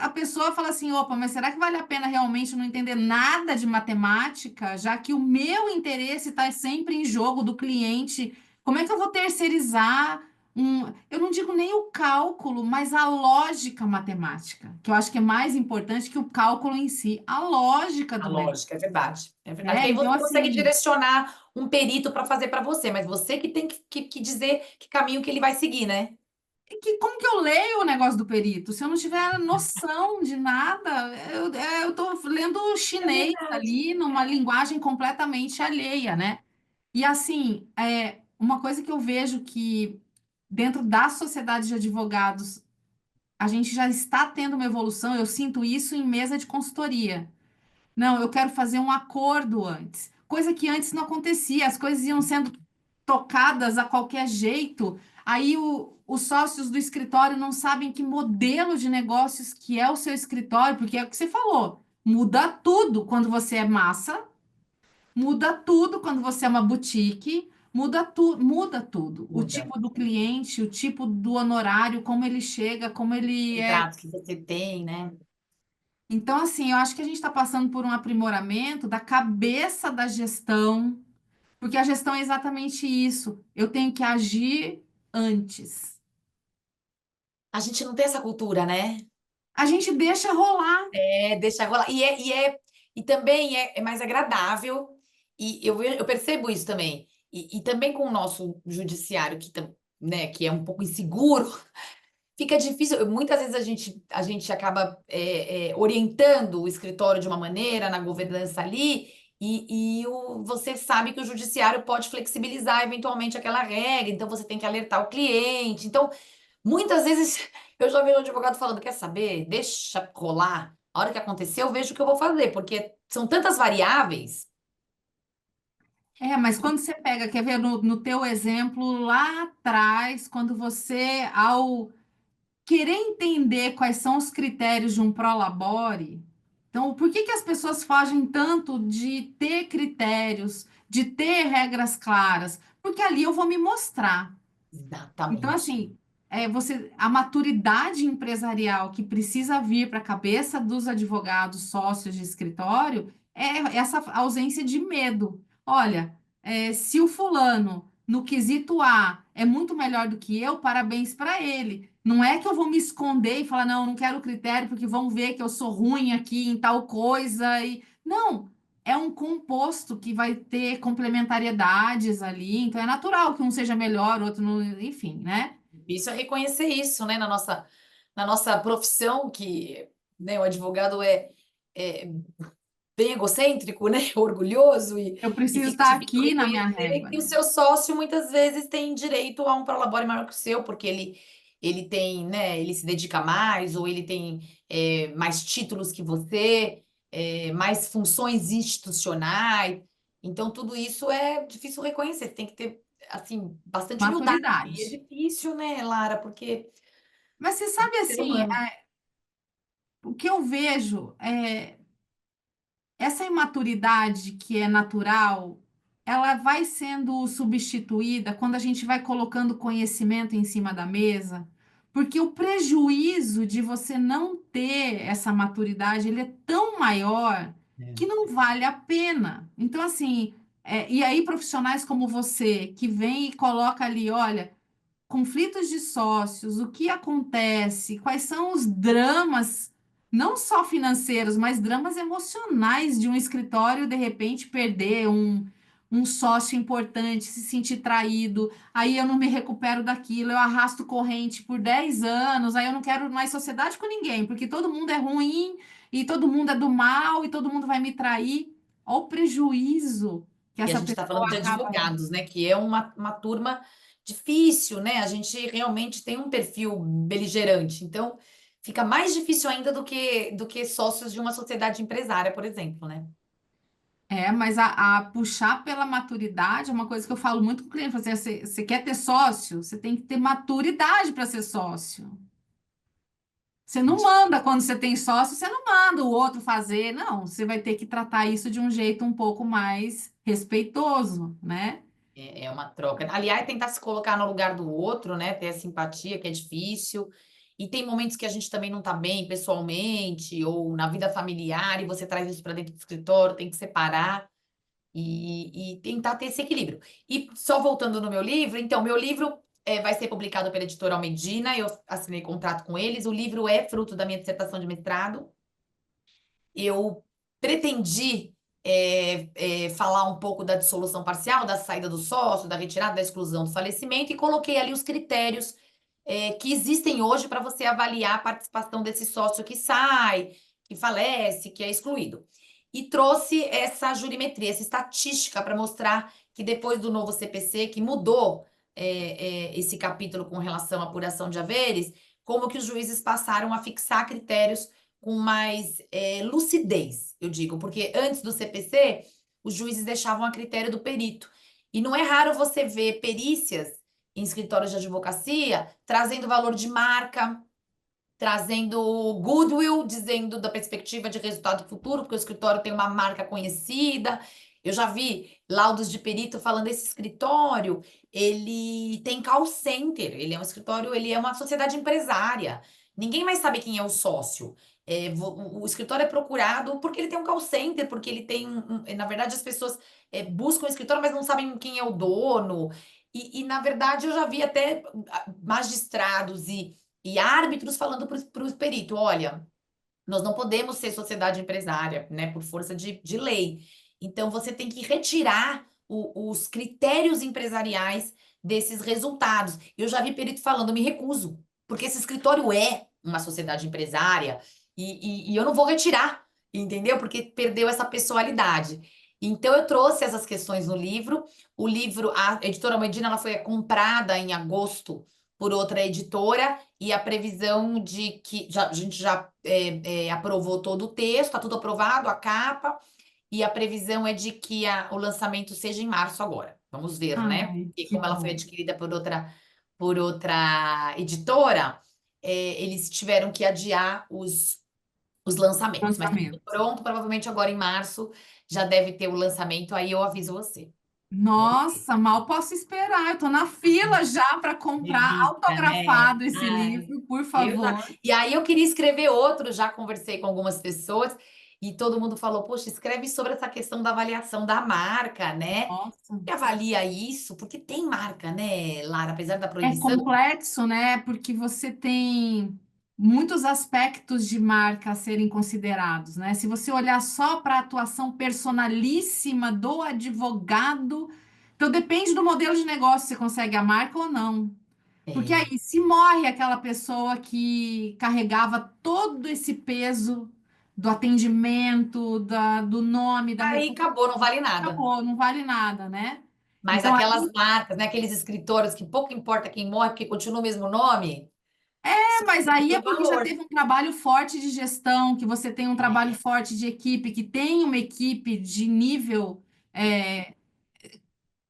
a pessoa falar assim: opa, mas será que vale a pena realmente não entender nada de matemática, já que o meu interesse está sempre em jogo do cliente? Como é que eu vou terceirizar eu não digo nem o cálculo, mas a lógica matemática, que eu acho que é mais importante que o cálculo em si, a lógica A do negócio, lógica, é verdade. É verdade. né? Porque aí Então, você consegue assim, direcionar um perito para fazer para você, mas você que tem que dizer que caminho que ele vai seguir, né? como que eu leio o negócio do perito? Se eu não tiver noção de nada, eu tô lendo É chinês verdade. ali, numa linguagem completamente alheia, né? E assim, uma coisa que eu vejo que dentro da sociedade de advogados, a gente já está tendo uma evolução, eu sinto isso em mesa de consultoria. Não, eu quero fazer um acordo antes. Coisa que antes não acontecia, as coisas iam sendo tocadas a qualquer jeito. Aí os sócios do escritório não sabem que modelo de negócios que é o seu escritório, porque é o que você falou. Muda tudo quando você é massa, muda tudo quando você é uma boutique, muda tudo. O Muda. tipo do cliente, o tipo do honorário, como ele chega, como ele é. Contratos que você tem, né? Então, assim, eu acho que a gente está passando por um aprimoramento da cabeça da gestão, porque a gestão é exatamente isso. Eu tenho que agir antes. A gente não tem essa cultura, né? A gente deixa rolar. Deixa rolar. E também é mais agradável, e eu percebo isso também. E também com o nosso judiciário, né, que é um pouco inseguro, fica difícil. Muitas vezes a gente acaba orientando o escritório de uma maneira, na governança ali, você sabe que o judiciário pode flexibilizar eventualmente aquela regra, então você tem que alertar o cliente. Então, muitas vezes eu já vi um advogado falando: quer saber? Deixa rolar. A hora que acontecer, eu vejo o que eu vou fazer, porque são tantas variáveis. É, mas quando você pega, quer ver no teu exemplo lá atrás, quando você, ao querer entender quais são os critérios de um prolabore, então, por que que as pessoas fogem tanto de ter critérios, de ter regras claras? Porque ali eu vou me mostrar. Então, Exatamente. assim, a maturidade empresarial que precisa vir para a cabeça dos advogados sócios de escritório é essa ausência de medo. Olha, se o fulano, no quesito A, é muito melhor do que eu, parabéns para ele. Não é que eu vou me esconder e falar, não, não quero critério porque vão ver que eu sou ruim aqui em tal coisa. Não, é um composto que vai ter complementariedades ali, então é natural que um seja melhor, outro não, enfim, né? Isso é reconhecer isso, né, na nossa profissão, que, né, o advogado é bem egocêntrico, né, orgulhoso, Eu e preciso fica estar difícil aqui na minha reconhecer régua, que o né? seu sócio muitas vezes tem direito a um prolabore maior que o seu, porque ele tem, né, ele se dedica mais, ou ele tem mais títulos que você, mais funções institucionais. Então, tudo isso é difícil reconhecer. Você tem que ter, assim, bastante humildade. E é Maturidade. difícil, né, Lara? Porque Mas você sabe ser assim, humano. o que eu vejo é essa imaturidade que é natural, ela vai sendo substituída quando a gente vai colocando conhecimento em cima da mesa, porque o prejuízo de você não ter essa maturidade, ele é tão maior que não vale a pena. Então, assim, e aí profissionais como você, que vem e coloca ali, olha, conflitos de sócios, o que acontece, quais são os dramas, não só financeiros, mas dramas emocionais de um escritório de repente perder um sócio importante, se sentir traído, aí eu não me recupero daquilo, eu arrasto corrente por 10 anos, aí eu não quero mais sociedade com ninguém, porque todo mundo é ruim e todo mundo é do mal e todo mundo vai me trair. Olha o prejuízo que E a essa gente está pessoa falando de acaba. advogados, né? Que é uma turma difícil, né? A gente realmente tem um perfil beligerante. Então, fica mais difícil ainda do que sócios de uma sociedade empresária, por exemplo, né? Mas a puxar pela maturidade é uma coisa que eu falo muito com o cliente. Você quer ter sócio? Você tem que ter maturidade para ser sócio. Você não manda quando você tem sócio, você não manda o outro fazer. Não, você vai ter que tratar isso de um jeito um pouco mais respeitoso, né? É uma troca. Aliás, tentar se colocar no lugar do outro, né? Ter a simpatia, que é difícil. E tem momentos que a gente também não tá bem pessoalmente, ou na vida familiar, e você traz isso para dentro do escritório, tem que separar. E tentar ter esse equilíbrio. E só voltando no meu livro, então, meu livro vai ser publicado pela editora Almedina, eu assinei contrato com eles. O livro é fruto da minha dissertação de mestrado. Eu pretendi falar um pouco da dissolução parcial, da saída do sócio, da retirada, da exclusão, do falecimento, e coloquei ali os critérios que existem hoje para você avaliar a participação desse sócio que sai, que falece, que é excluído. E trouxe essa jurimetria, essa estatística para mostrar que depois do novo CPC, que mudou esse capítulo com relação à apuração de haveres, como que os juízes passaram a fixar critérios com mais lucidez, eu digo, porque antes do CPC, os juízes deixavam a critério do perito. E não é raro você ver perícias em escritórios de advocacia trazendo valor de marca, trazendo goodwill, dizendo da perspectiva de resultado futuro, porque o escritório tem uma marca conhecida. Eu já vi laudos de perito falando: esse escritório, ele tem call center, ele é um escritório, ele é uma sociedade empresária. Ninguém mais sabe quem é o sócio. O escritório é procurado porque ele tem um call center, porque ele tem na verdade, as pessoas buscam o escritório, mas não sabem quem é o dono. Na verdade, eu já vi até magistrados e árbitros falando para o perito, olha, nós não podemos ser sociedade empresária, né, por força de lei. Então, você tem que retirar os critérios empresariais desses resultados. Eu já vi perito falando, eu me recuso, porque esse escritório é uma sociedade empresária e eu não vou retirar, entendeu? Porque perdeu essa pessoalidade. Então, eu trouxe essas questões no livro. O livro, a editora Medina, ela foi comprada em agosto por outra editora e a previsão de que a gente já aprovou todo o texto, está tudo aprovado, a capa, e a previsão é de que o lançamento seja em março agora. Vamos ver, né? Ai, Porque que como ela foi bom. adquirida por outra editora, eles tiveram que adiar os lançamentos. Mas tá tudo Lançamento. pronto, provavelmente agora em março já deve ter o lançamento, aí eu aviso você. Vamos ver. Nossa, mal posso esperar. Eu tô na fila já para comprar Delícia, né? autografado esse Ai, livro, por eu já. favor. E aí eu queria escrever outro, já conversei com algumas pessoas e todo mundo falou: Poxa, escreve sobre essa questão da avaliação da marca, né? Nossa. Que avalia isso? Porque tem marca, né, Lara? Apesar da É proibição, complexo, né? Porque você tem muitos aspectos de marca a serem considerados, né? Se você olhar só para a atuação personalíssima do advogado, então depende do modelo de negócio, se você consegue a marca ou não. Porque é. aí, se morre aquela pessoa que carregava todo esse peso do atendimento, do nome, da Aí reputação, acabou, não vale nada. acabou, não vale nada, né? Mas Então, aquelas marcas, né, aqueles escritores que pouco importa quem morre, porque continua o mesmo nome, mas aí é super porque já valor. teve um trabalho forte de gestão, que você tem um trabalho forte de equipe, que tem uma equipe de nível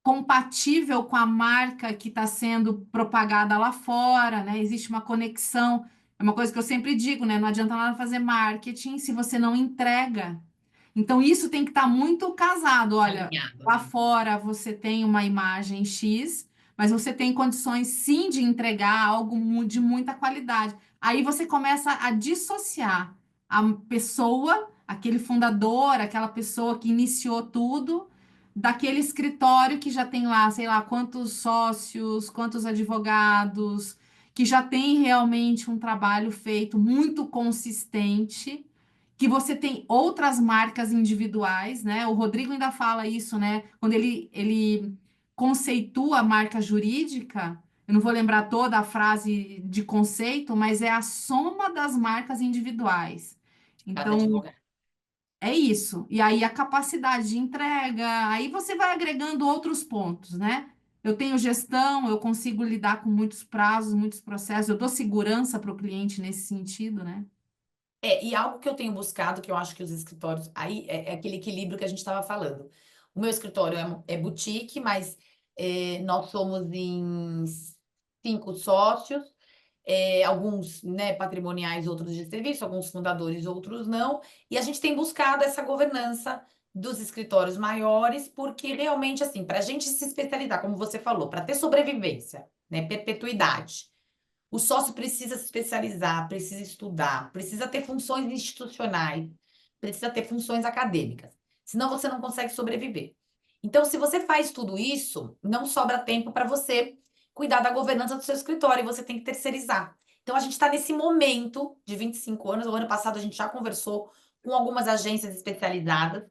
compatível com a marca que está sendo propagada lá fora, né? Existe uma conexão. É uma coisa que eu sempre digo, né? Não adianta nada fazer marketing se você não entrega. Então, isso tem que estar muito casado. Olha, Alinhado, lá né? fora você tem uma imagem X, mas você tem condições sim de entregar algo de muita qualidade. Aí você começa a dissociar a pessoa, aquele fundador, aquela pessoa que iniciou tudo, daquele escritório que já tem lá, sei lá, quantos sócios, quantos advogados, que já tem realmente um trabalho feito muito consistente, que você tem outras marcas individuais, né? O Rodrigo ainda fala isso, né? Quando ele conceitua a marca jurídica, eu não vou lembrar toda a frase de conceito, mas é a soma das marcas individuais. Cada Então, advogado. é isso. E aí a capacidade de entrega, aí você vai agregando outros pontos, né? Eu tenho gestão, eu consigo lidar com muitos prazos, muitos processos, eu dou segurança para o cliente nesse sentido, né? E algo que eu tenho buscado, que eu acho que os escritórios, aí é aquele equilíbrio que a gente estava falando. O meu escritório é boutique, mas nós somos em 5 sócios, alguns, né, patrimoniais, outros de serviço, alguns fundadores, outros não, e a gente tem buscado essa governança dos escritórios maiores, porque realmente, assim, para a gente se especializar, como você falou, para ter sobrevivência, né, perpetuidade. O sócio precisa se especializar, precisa estudar, precisa ter funções institucionais, precisa ter funções acadêmicas. Senão você não consegue sobreviver. Então, se você faz tudo isso, não sobra tempo para você cuidar da governança do seu escritório e você tem que terceirizar. Então, a gente está nesse momento de 25 anos. O ano passado a gente já conversou com algumas agências especializadas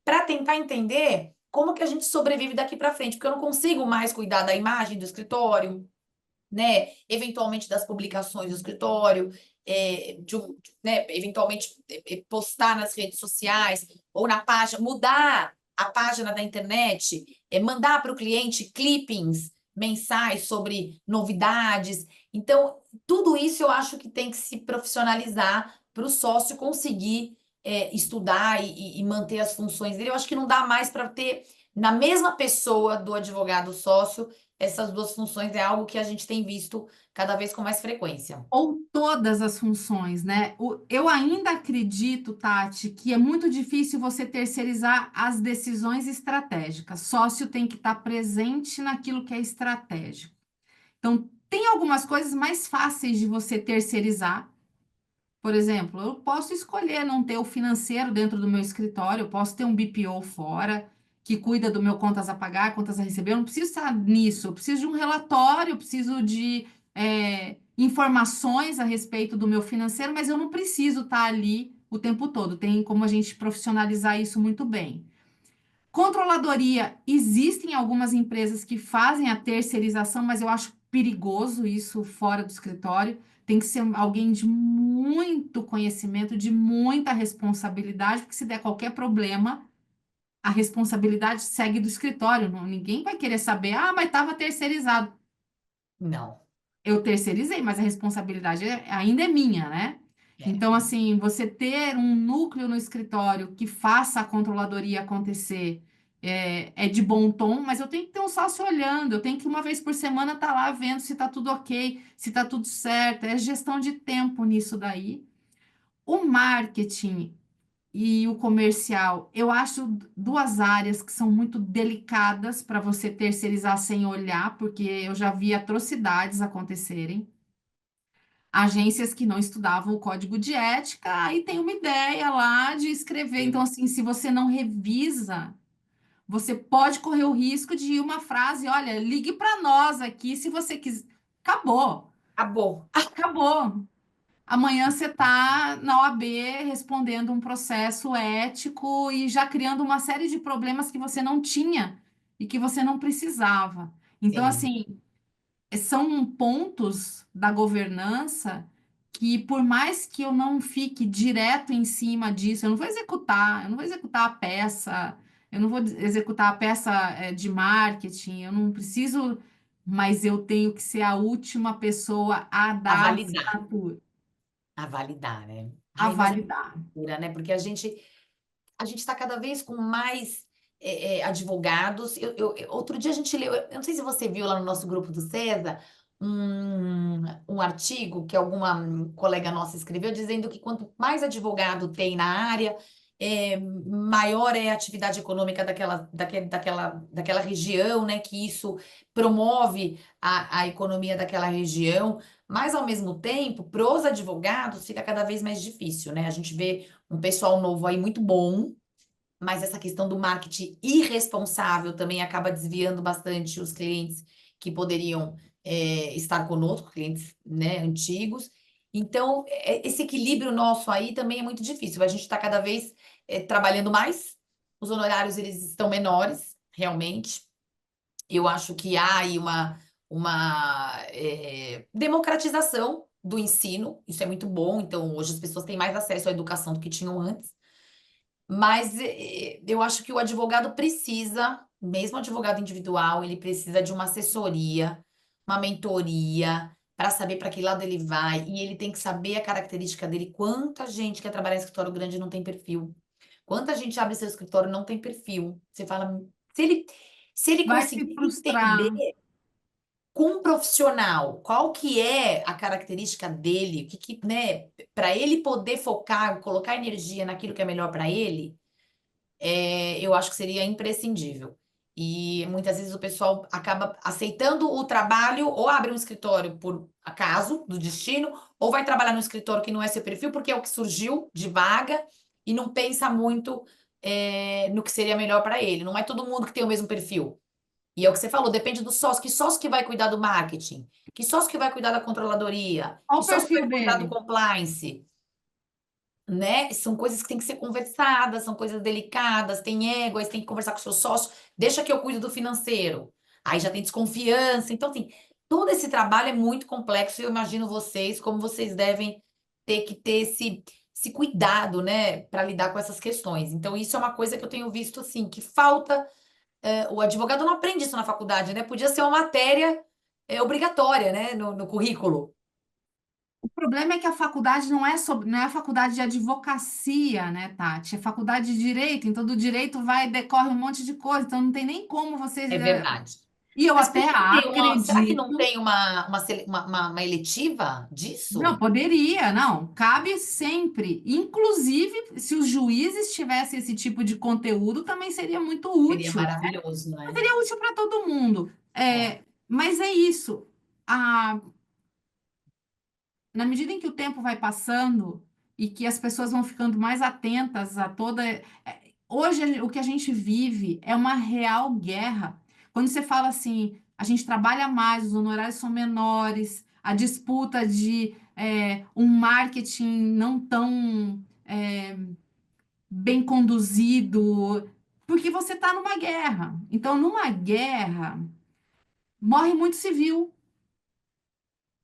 para tentar entender como que a gente sobrevive daqui para frente, porque eu não consigo mais cuidar da imagem do escritório, né? Eventualmente das publicações do escritório, né? Eventualmente postar nas redes sociais ou na página, mudar a página da internet, mandar para o cliente clippings mensais sobre novidades. Então, tudo isso eu acho que tem que se profissionalizar para o sócio conseguir estudar e manter as funções dele. Eu acho que não dá mais para ter na mesma pessoa do advogado sócio essas duas funções, é algo que a gente tem visto cada vez com mais frequência. Ou todas as funções, né? Eu ainda acredito, Tati, que é muito difícil você terceirizar as decisões estratégicas. Sócio tem que estar presente naquilo que é estratégico. Então, tem algumas coisas mais fáceis de você terceirizar. Por exemplo, eu posso escolher não ter o financeiro dentro do meu escritório, eu posso ter um BPO fora, que cuida do meu contas a pagar, contas a receber. Eu não preciso estar nisso, eu preciso de um relatório, eu preciso de informações a respeito do meu financeiro, mas eu não preciso estar ali o tempo todo. Tem como a gente profissionalizar isso muito bem. Controladoria, existem algumas empresas que fazem a terceirização, mas eu acho perigoso isso fora do escritório. Tem que ser alguém de muito conhecimento, de muita responsabilidade, porque se der qualquer problema, a responsabilidade segue do escritório. Ninguém vai querer saber, ah, mas estava terceirizado. Não. Eu terceirizei, mas a responsabilidade ainda é minha, né? É. Então, assim, você ter um núcleo no escritório que faça a controladoria acontecer é de bom tom, mas eu tenho que ter um sócio olhando, eu tenho que uma vez por semana estar lá vendo se está tudo ok, se está tudo certo. É gestão de tempo nisso daí. O marketing e o comercial, eu acho duas áreas que são muito delicadas para você terceirizar sem olhar, porque eu já vi atrocidades acontecerem. Agências que não estudavam o código de ética e tem uma ideia lá de escrever. Então, Sim. assim, se você não revisa, você pode correr o risco de ir uma frase, olha, ligue para nós aqui se você quiser. Acabou, Acabou. acabou. Amanhã você está na OAB respondendo um processo ético e já criando uma série de problemas que você não tinha e que você não precisava. Então, Sim. assim, são pontos da governança que, por mais que eu não fique direto em cima disso, eu não vou executar a peça, eu não vou executar a peça, de marketing, eu não preciso, mas eu tenho que ser a última pessoa a A dar a validar. assinatura, A validar, né? a Ai, mas é validar. loucura, né? Porque a gente está cada vez com mais advogados. Outro dia a gente leu, eu não sei se você viu lá no nosso grupo do César, um artigo que alguma colega nossa escreveu dizendo que quanto mais advogado tem na área, maior é a atividade econômica daquela região, né? Que isso promove a economia daquela região. Mas, ao mesmo tempo, para os advogados fica cada vez mais difícil, né? A gente vê um pessoal novo aí muito bom, mas essa questão do marketing irresponsável também acaba desviando bastante os clientes que poderiam estar conosco, clientes, né, antigos. Então, esse equilíbrio nosso aí também é muito difícil. A gente está cada vez trabalhando mais, os honorários eles estão menores, realmente. Eu acho que há aí uma democratização do ensino, isso é muito bom. Então, hoje as pessoas têm mais acesso à educação do que tinham antes. Mas eu acho que o advogado precisa, mesmo o advogado individual, ele precisa de uma assessoria, uma mentoria, para saber para que lado ele vai. E ele tem que saber a característica dele. Quanta gente quer trabalhar em escritório grande e não tem perfil. Quanta gente abre seu escritório e não tem perfil. Você fala, se ele, se ele Vai se conseguir entender frustrar. com um profissional qual que é a característica dele, né, para ele poder focar, colocar energia naquilo que é melhor para ele, eu acho que seria imprescindível. E muitas vezes o pessoal acaba aceitando o trabalho, ou abre um escritório por acaso, do destino, ou vai trabalhar no escritório que não é seu perfil, porque é o que surgiu de vaga, e não pensa muito, no que seria melhor para ele. Não é todo mundo que tem o mesmo perfil. E é o que você falou, depende do sócio. Que sócio que vai cuidar do marketing? Que sócio que vai cuidar da controladoria? Qual Que o sócio que perfil vai cuidar do dele? compliance? Né? São coisas que têm que ser conversadas, são coisas delicadas, tem ego, aí você tem que conversar com o seu sócio, deixa que eu cuido do financeiro. Aí já tem desconfiança. Então, assim, todo esse trabalho é muito complexo e eu imagino vocês, como vocês devem ter que ter esse cuidado, né, para lidar com essas questões. Então, isso é uma coisa que eu tenho visto, assim, que falta. O advogado não aprende isso na faculdade, né? Podia ser uma matéria obrigatória, né, no currículo. O problema é que a faculdade não é a faculdade de advocacia, né, Tati? É faculdade de direito, então do direito decorre um monte de coisa, então não tem nem como você. É verdade. E eu Mas até podia ter será que não acredito. tem uma eletiva Não, disso? poderia, não. Cabe sempre. Inclusive, se os juízes tivessem esse tipo de conteúdo, também seria muito Seria útil. maravilhoso, né? Seria útil para todo mundo. É, Mas é isso. Na medida em que o tempo vai passando e que as pessoas vão ficando mais atentas a toda. Hoje, o que a gente vive é uma real guerra. Quando você fala assim, a gente trabalha mais, os honorários são menores, a disputa de um marketing não tão bem conduzido, porque você está numa guerra. Então, numa guerra, morre muito civil.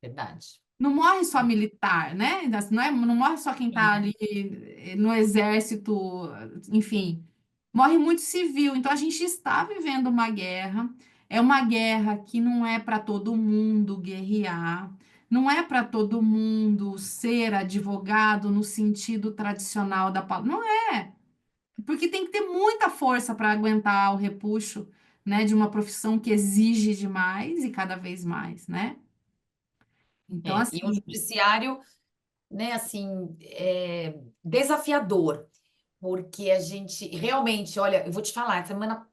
Verdade. Não morre só militar, né? Não morre só quem está Sim. ali no exército, enfim, morre muito civil. Então a gente está vivendo uma guerra. É uma guerra que não é para todo mundo guerrear, não é para todo mundo ser advogado no sentido tradicional da palavra. Não é, porque tem que ter muita força para aguentar o repuxo, né, de uma profissão que exige demais e cada vez mais, né? Então, E um assim, judiciário, né, assim, desafiador, porque a gente realmente, olha, eu vou te falar, semana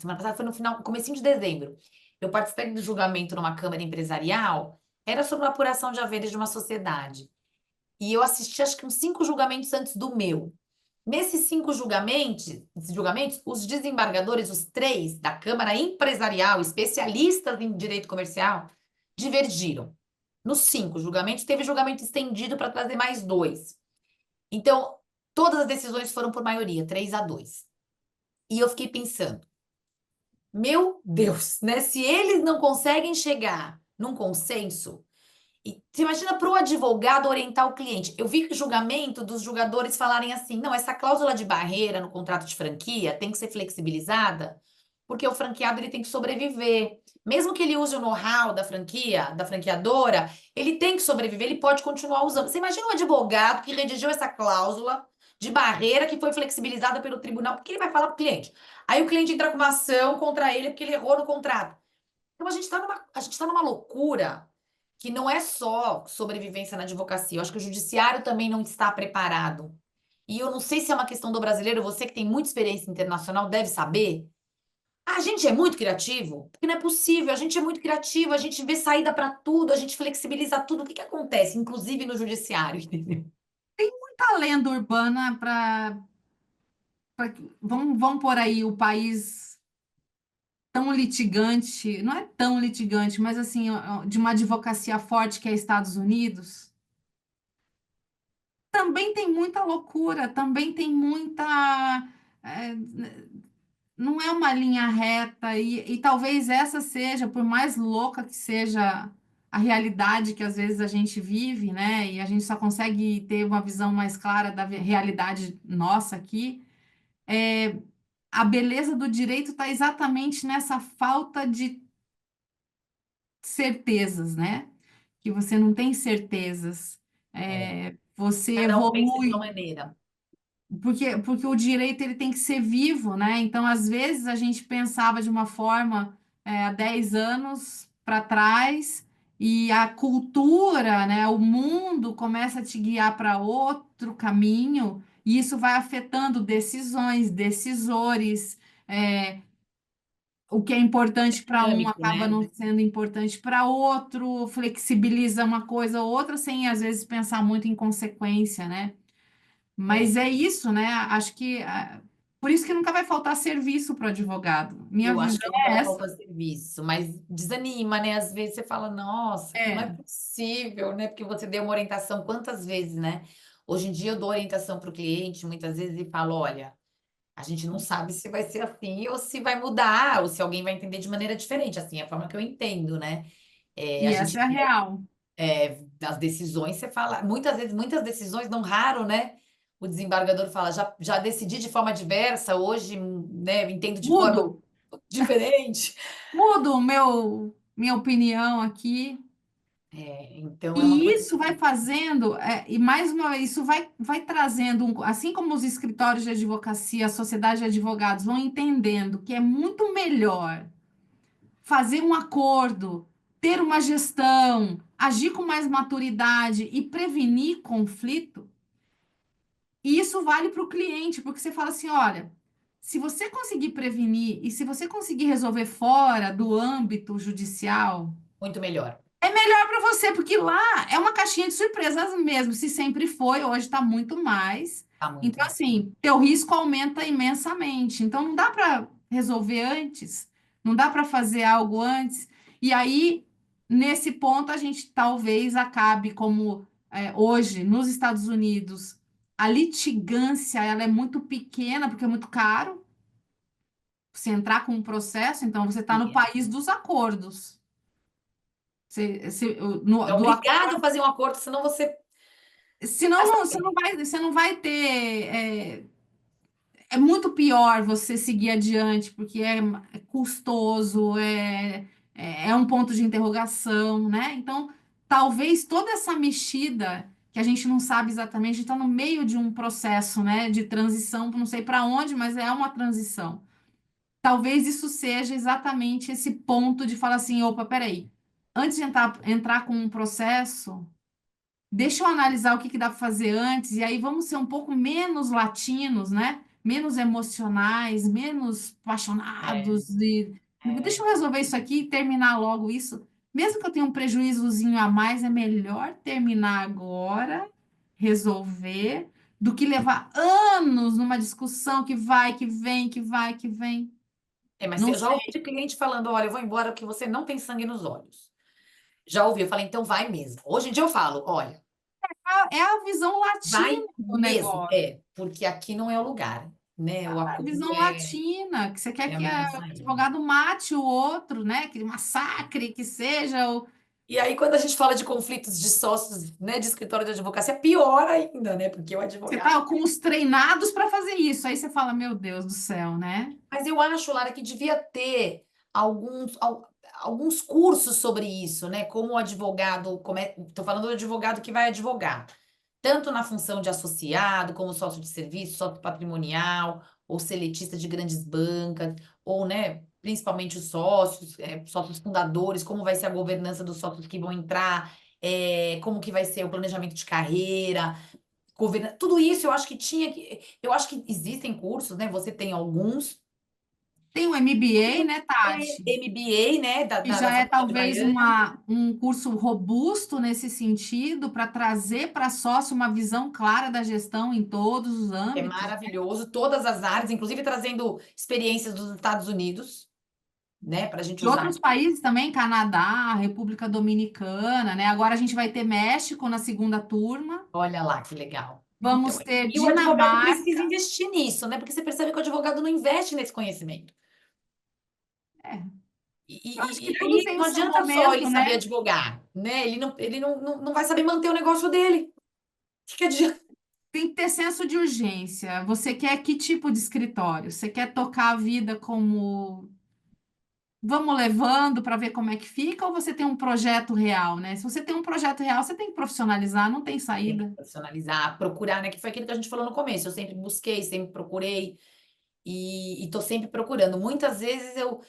passada foi no final, comecinho de dezembro, eu participei do julgamento numa câmara empresarial, era sobre uma apuração de haveres de uma sociedade, e eu assisti acho que uns 5 julgamentos antes do meu. Nesses 5 julgamentos, os desembargadores, os três da Câmara Empresarial, especialistas em direito comercial, divergiram. Nos 5 julgamentos, teve julgamento estendido para trazer mais dois. Então, todas as decisões foram por maioria, 3-2. E eu fiquei pensando, meu Deus, né? Se eles não conseguem chegar num consenso, e você imagina para o advogado orientar o cliente. Eu vi que o julgamento dos julgadores falarem assim: não, essa cláusula de barreira no contrato de franquia tem que ser flexibilizada, porque o franqueado ele tem que sobreviver. Mesmo que ele use o know-how da franquia, da franqueadora, ele tem que sobreviver, ele pode continuar usando. Você imagina um advogado que redigiu essa cláusula de barreira que foi flexibilizada pelo tribunal, porque ele vai falar para o cliente. Aí o cliente entra com uma ação contra ele porque ele errou no contrato. Então a gente tá numa loucura que não é só sobrevivência na advocacia. Eu acho que o judiciário também não está preparado. E eu não sei se é uma questão do brasileiro, você que tem muita experiência internacional deve saber. A gente é muito criativo, porque não é possível. A gente é muito criativo, a gente vê saída para tudo, a gente flexibiliza tudo. O que que acontece, inclusive no judiciário, entendeu? muita lenda urbana para. Vamos pôr aí o país tão litigante, não é tão litigante, mas assim, de uma advocacia forte que é Estados Unidos. Também tem muita loucura, também tem muita. é, não é uma linha reta, e talvez essa seja, por mais louca que seja a realidade que às vezes a gente vive, né? E a gente só consegue ter uma visão mais clara da realidade nossa aqui. A beleza do direito está exatamente nessa falta de certezas, né? Que você não tem certezas. É, Você cada um pensa de uma evolui. maneira. Porque o direito ele tem que ser vivo, né? Então, às vezes, a gente pensava de uma forma há 10 anos para trás, e a cultura, né, o mundo começa a te guiar para outro caminho, e isso vai afetando decisões, decisores. O que é importante para um Dinâmico, acaba né? não sendo importante para outro, flexibiliza uma coisa ou outra, sem às vezes pensar muito em consequência, né? É. Mas é isso, né? Acho que por isso que nunca vai faltar serviço para o advogado. Minha Eu acho visão que nunca é vai essa. faltar serviço, mas desanima, né? Às vezes você fala, nossa, não é É, possível, né? Porque você deu uma orientação quantas vezes, né? Hoje em dia eu dou orientação para o cliente, muitas vezes, e falo, olha, a gente não sabe se vai ser assim ou se vai mudar, ou se alguém vai entender de maneira diferente. Assim, é a forma que eu entendo, né? A e essa gente é a real. das decisões, você fala, muitas vezes, muitas decisões, não raro, né? O desembargador fala, já decidi de forma diversa, hoje, né, entendo de forma Mudo, diferente. mudo minha opinião aqui. Então é uma E coisa. isso vai fazendo, e mais uma vez, isso vai trazendo, assim como os escritórios de advocacia, a sociedade de advogados vão entendendo que é muito melhor fazer um acordo, ter uma gestão, agir com mais maturidade e prevenir conflito. E isso vale para o cliente, porque você fala assim: olha, se você conseguir prevenir e se você conseguir resolver fora do âmbito judicial, Muito melhor. é melhor para você, porque lá é uma caixinha de surpresas mesmo. Se sempre foi, hoje está muito mais. Tá muito Então, mais. assim, teu risco aumenta imensamente. Então, não dá para resolver antes, não dá para fazer algo antes. E aí. nesse ponto, a gente talvez acabe como hoje, nos Estados Unidos, a litigância ela é muito pequena, porque é muito caro você entrar com um processo, então você está no E país dos acordos. é Do obrigado a fazer um acordo, senão você senão vai não, saber. você não vai ter. É muito pior você seguir adiante, porque é custoso, é um ponto de interrogação, né? Então, talvez toda essa mexida, que a gente não sabe exatamente, a gente está no meio de um processo, né, de transição, não sei para onde, mas é uma transição. Talvez isso seja exatamente esse ponto de falar assim: opa, peraí, antes de entrar com um processo. Deixa eu analisar o que que dá para fazer antes, e aí vamos ser um pouco menos latinos, né? Menos emocionais, menos É, apaixonados. Deixa é. eu resolver isso aqui e terminar logo isso. Mesmo que eu tenha um prejuízozinho a mais, é melhor terminar agora, resolver, do que levar anos numa discussão que vai, que vem, que vai, que vem. Mas Não eu já sei, ouvi de cliente falando, olha, eu vou embora porque você não tem sangue nos olhos. Já ouvi, eu falei, então vai mesmo. Hoje em dia eu falo, olha, é a visão vai latina do mesmo. negócio. Porque aqui não é o lugar, né? O A acordo visão latina, que você quer é a que melhor o saída. advogado mate o outro, né? Que massacre, que seja. E aí, quando a gente fala de conflitos de sócios, né, de escritório de advocacia, é pior ainda, né? Porque o Você advogado. tá com os treinados para fazer isso. Aí você fala, meu Deus do céu, né? Mas eu acho, Lara, que devia ter alguns cursos sobre isso, né? Como o advogado, estou falando do advogado que vai advogar, tanto na função de associado, como sócio de serviço, sócio patrimonial, ou seletista de grandes bancas, ou, né, principalmente os sócios, sócios fundadores, como vai ser a governança dos sócios que vão entrar, como que vai ser o planejamento de carreira, tudo isso eu acho que eu acho que existem cursos, né? Você tem alguns. Tem o MBA, né, Tati? MBA, né, Que da já é Faculdade talvez Baiana, um curso robusto nesse sentido, para trazer para sócio uma visão clara da gestão em todos os que é âmbitos. maravilhoso, todas as áreas, inclusive trazendo experiências dos Estados Unidos, né, para a gente De usar outros aqui. países também, Canadá, República Dominicana, né? Agora a gente vai ter México na segunda turma. Olha lá que legal. Então, Vamos ter e o advogado precisa Dinamarca. investir nisso, né? Porque você percebe que o advogado não investe nesse conhecimento. É, E, eu acho e- que e tudo aí tem não o seu adianta só ele momento, saber né? advogar, né? Ele não vai saber manter o negócio dele. O que adianta? Tem que ter senso de urgência. Você quer que tipo de escritório? Você quer tocar a vida como vamos levando para ver como é que fica, ou você tem um projeto real, né? Se você tem um projeto real, você tem que profissionalizar, não tem Tem que saída. profissionalizar, procurar, né? Que foi aquilo que a gente falou no começo. Eu sempre busquei, sempre procurei. E estou sempre procurando. Muitas vezes eu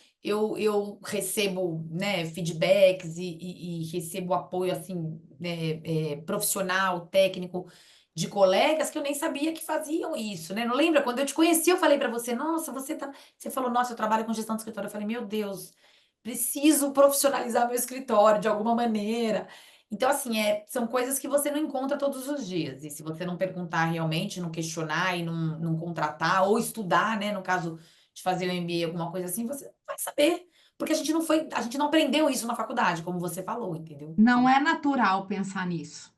recebo, né, feedbacks e recebo apoio assim, né, profissional, técnico de colegas que eu nem sabia que faziam isso, né? Não lembra? Quando eu te conheci, eu falei para você, nossa, Você falou, nossa, eu trabalho com gestão de escritório. Eu falei, meu Deus, preciso profissionalizar meu escritório de alguma maneira. Então, assim, são coisas que você não encontra todos os dias. E se você não perguntar realmente, não questionar e não contratar, ou estudar, né? No caso de fazer o MBA, alguma coisa assim, você não vai saber. Porque a gente não aprendeu isso na faculdade, como você falou, entendeu? Não é natural pensar nisso,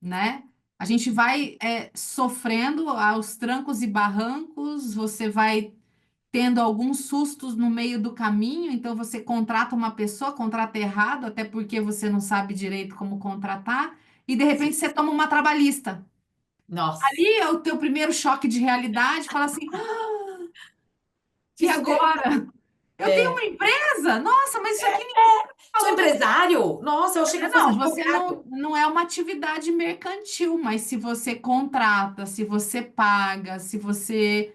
né? A gente vai sofrendo aos trancos e barrancos, você vai tendo alguns sustos no meio do caminho, então você contrata uma pessoa, contrata errado, até porque você não sabe direito como contratar, e de Sim. repente você toma uma trabalhista. Nossa. Ali é o teu primeiro choque de realidade, fala assim, e Isso é, agora? Eu tenho é, uma empresa? Nossa, mas isso aqui ninguém Sou falou que eu empresário? Nossa, eu achei que eu fosse não, você advogado. não é uma atividade mercantil, mas se você contrata, se você paga, se você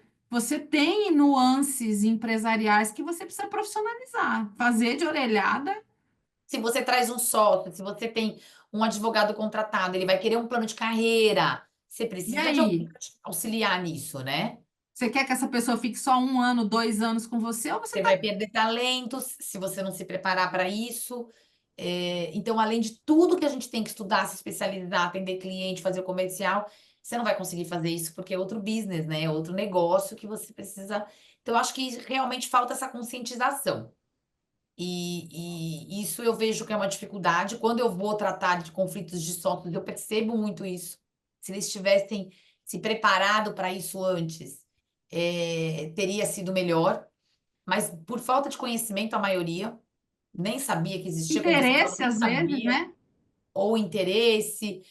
tem nuances empresariais que você precisa profissionalizar, fazer de orelhada. Se você traz um sócio, se você tem um advogado contratado, ele vai querer um plano de carreira. Você E precisa de alguém aí? para te auxiliar nisso, né? Você quer que essa pessoa fique só um ano, 2 anos com você, ou você Você tá. vai perder talentos se você não se preparar para isso. Então, além de tudo que a gente tem que estudar, se especializar, atender cliente, fazer o comercial, você não vai conseguir fazer isso porque é outro business, né? É outro negócio que você precisa. Então, eu acho que realmente falta essa conscientização. E isso eu vejo que é uma dificuldade. Quando eu vou tratar de conflitos de sócios, eu percebo muito isso. Se eles tivessem se preparado para isso antes, teria sido melhor. Mas por falta de conhecimento, a maioria nem sabia que existia, como você falou, Interesse, nem às vezes, sabia, né? ou interesse,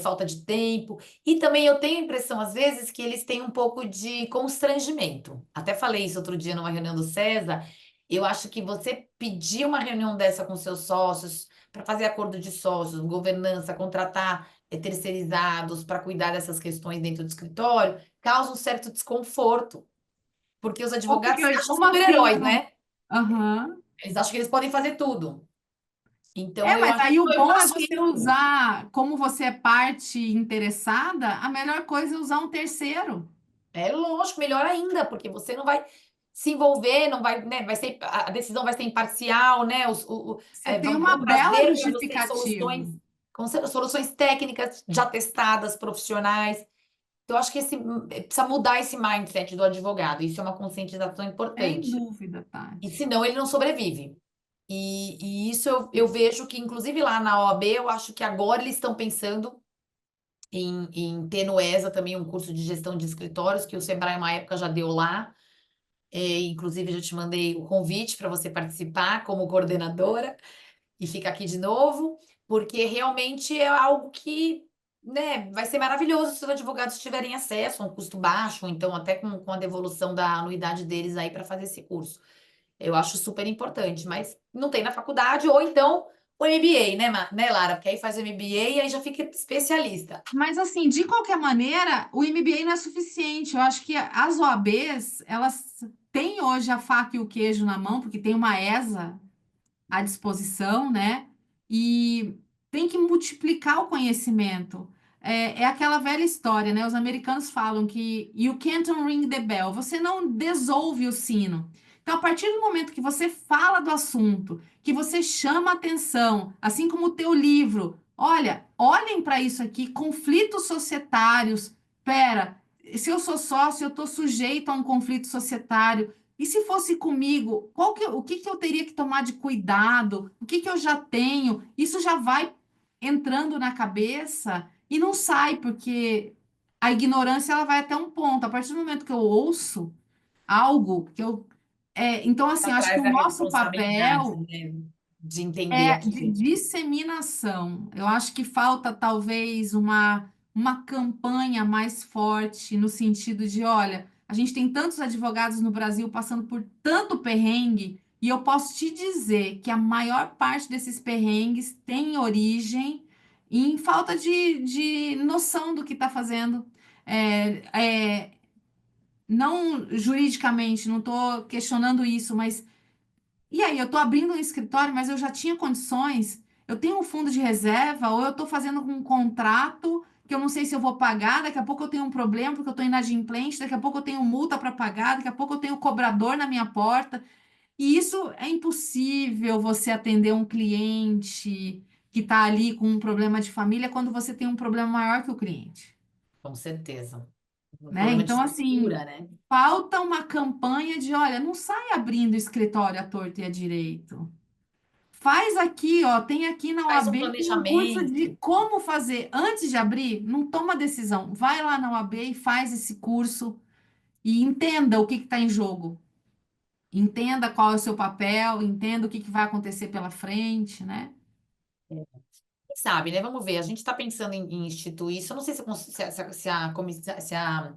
falta de tempo. E também eu tenho a impressão, às vezes, que eles têm um pouco de constrangimento. Até falei isso outro dia numa reunião do César. Eu acho que você pedir uma reunião dessa com seus sócios, para fazer acordo de sócios, governança, contratar terceirizados para cuidar dessas questões dentro do escritório, causa um certo desconforto, porque os Ou porque, advogados se acham como assim? super-heróis, né? Aham. Eles acham que eles podem fazer tudo. Então, É, eu mas acho que aí o eu bom é faço você isso. usar, como você é parte interessada, a melhor coisa é usar um terceiro. É lógico, melhor ainda, porque você não vai se envolver, não vai, né, vai ser, a decisão vai ser imparcial, né? Você tem uma Vão bela trazer para você justificativa. soluções técnicas já testadas, profissionais. Então, eu acho que precisa mudar esse mindset do advogado. Isso é uma conscientização Sem importante. dúvida, E Tati. senão ele não sobrevive. E isso eu vejo que, inclusive lá na OAB, eu acho que agora eles estão pensando em ter no ESA também um curso de gestão de escritórios, que o Sebrae, uma época, já deu lá. Inclusive, já te mandei o convite para você participar como coordenadora e fica aqui de novo, porque realmente é algo que, né, vai ser maravilhoso se os advogados tiverem acesso a um custo baixo, ou então até com a devolução da anuidade deles aí para fazer esse curso. Eu acho super importante, mas não tem na faculdade, ou então o MBA, né, né, Lara? Porque aí faz o MBA e aí já fica especialista. Mas assim, de qualquer maneira, o MBA não é suficiente. Eu acho que as OABs, elas têm hoje a faca e o queijo na mão, porque tem uma ESA à disposição, né? E tem que multiplicar o conhecimento. É aquela velha história, né? Os americanos falam que you can't unring the bell, você não desolve o sino. Então, a partir do momento que você fala do assunto, que você chama atenção, assim como o teu livro, olha, olhem para isso aqui, conflitos societários. Pera, se eu sou sócio, eu estou sujeito a um conflito societário. E se fosse comigo, o que que eu teria que tomar de cuidado? O que que eu já tenho? Isso já vai entrando na cabeça e não sai, porque a ignorância ela vai até um ponto. A partir do momento que eu ouço algo que eu. Então, assim, eu acho que Atrás o da nosso responsabilidade, papel né, de entender é de aquilo. disseminação. Eu acho que falta talvez uma campanha mais forte no sentido de, olha, a gente tem tantos advogados no Brasil passando por tanto perrengue, e eu posso te dizer que a maior parte desses perrengues tem origem em falta de noção do que está fazendo. É, é, não juridicamente, não estou questionando isso, mas e aí, eu estou abrindo um escritório, mas eu já tinha condições. Eu tenho um fundo de reserva, ou eu estou fazendo um contrato que eu não sei se eu vou pagar. Daqui a pouco eu tenho um problema porque eu estou inadimplente. Daqui a pouco eu tenho multa para pagar. Daqui a pouco eu tenho cobrador na minha porta. E isso é impossível você atender um cliente que está ali com um problema de família quando você tem um problema maior que o cliente, Com certeza. Um né? problema de Então, assim, estrutura, né? falta uma campanha de, olha, não sai abrindo escritório à torta e à direito. Faz aqui, ó, tem aqui na Faz um UAB, tem um curso de planejamento. como fazer. Antes de abrir, não toma decisão. Vai lá na UAB e faz esse curso e entenda o que está em jogo. Entenda qual é o seu papel, entenda o que vai acontecer pela frente, né? Quem sabe, né? Vamos ver. A gente está pensando em instituir isso. Eu não sei se a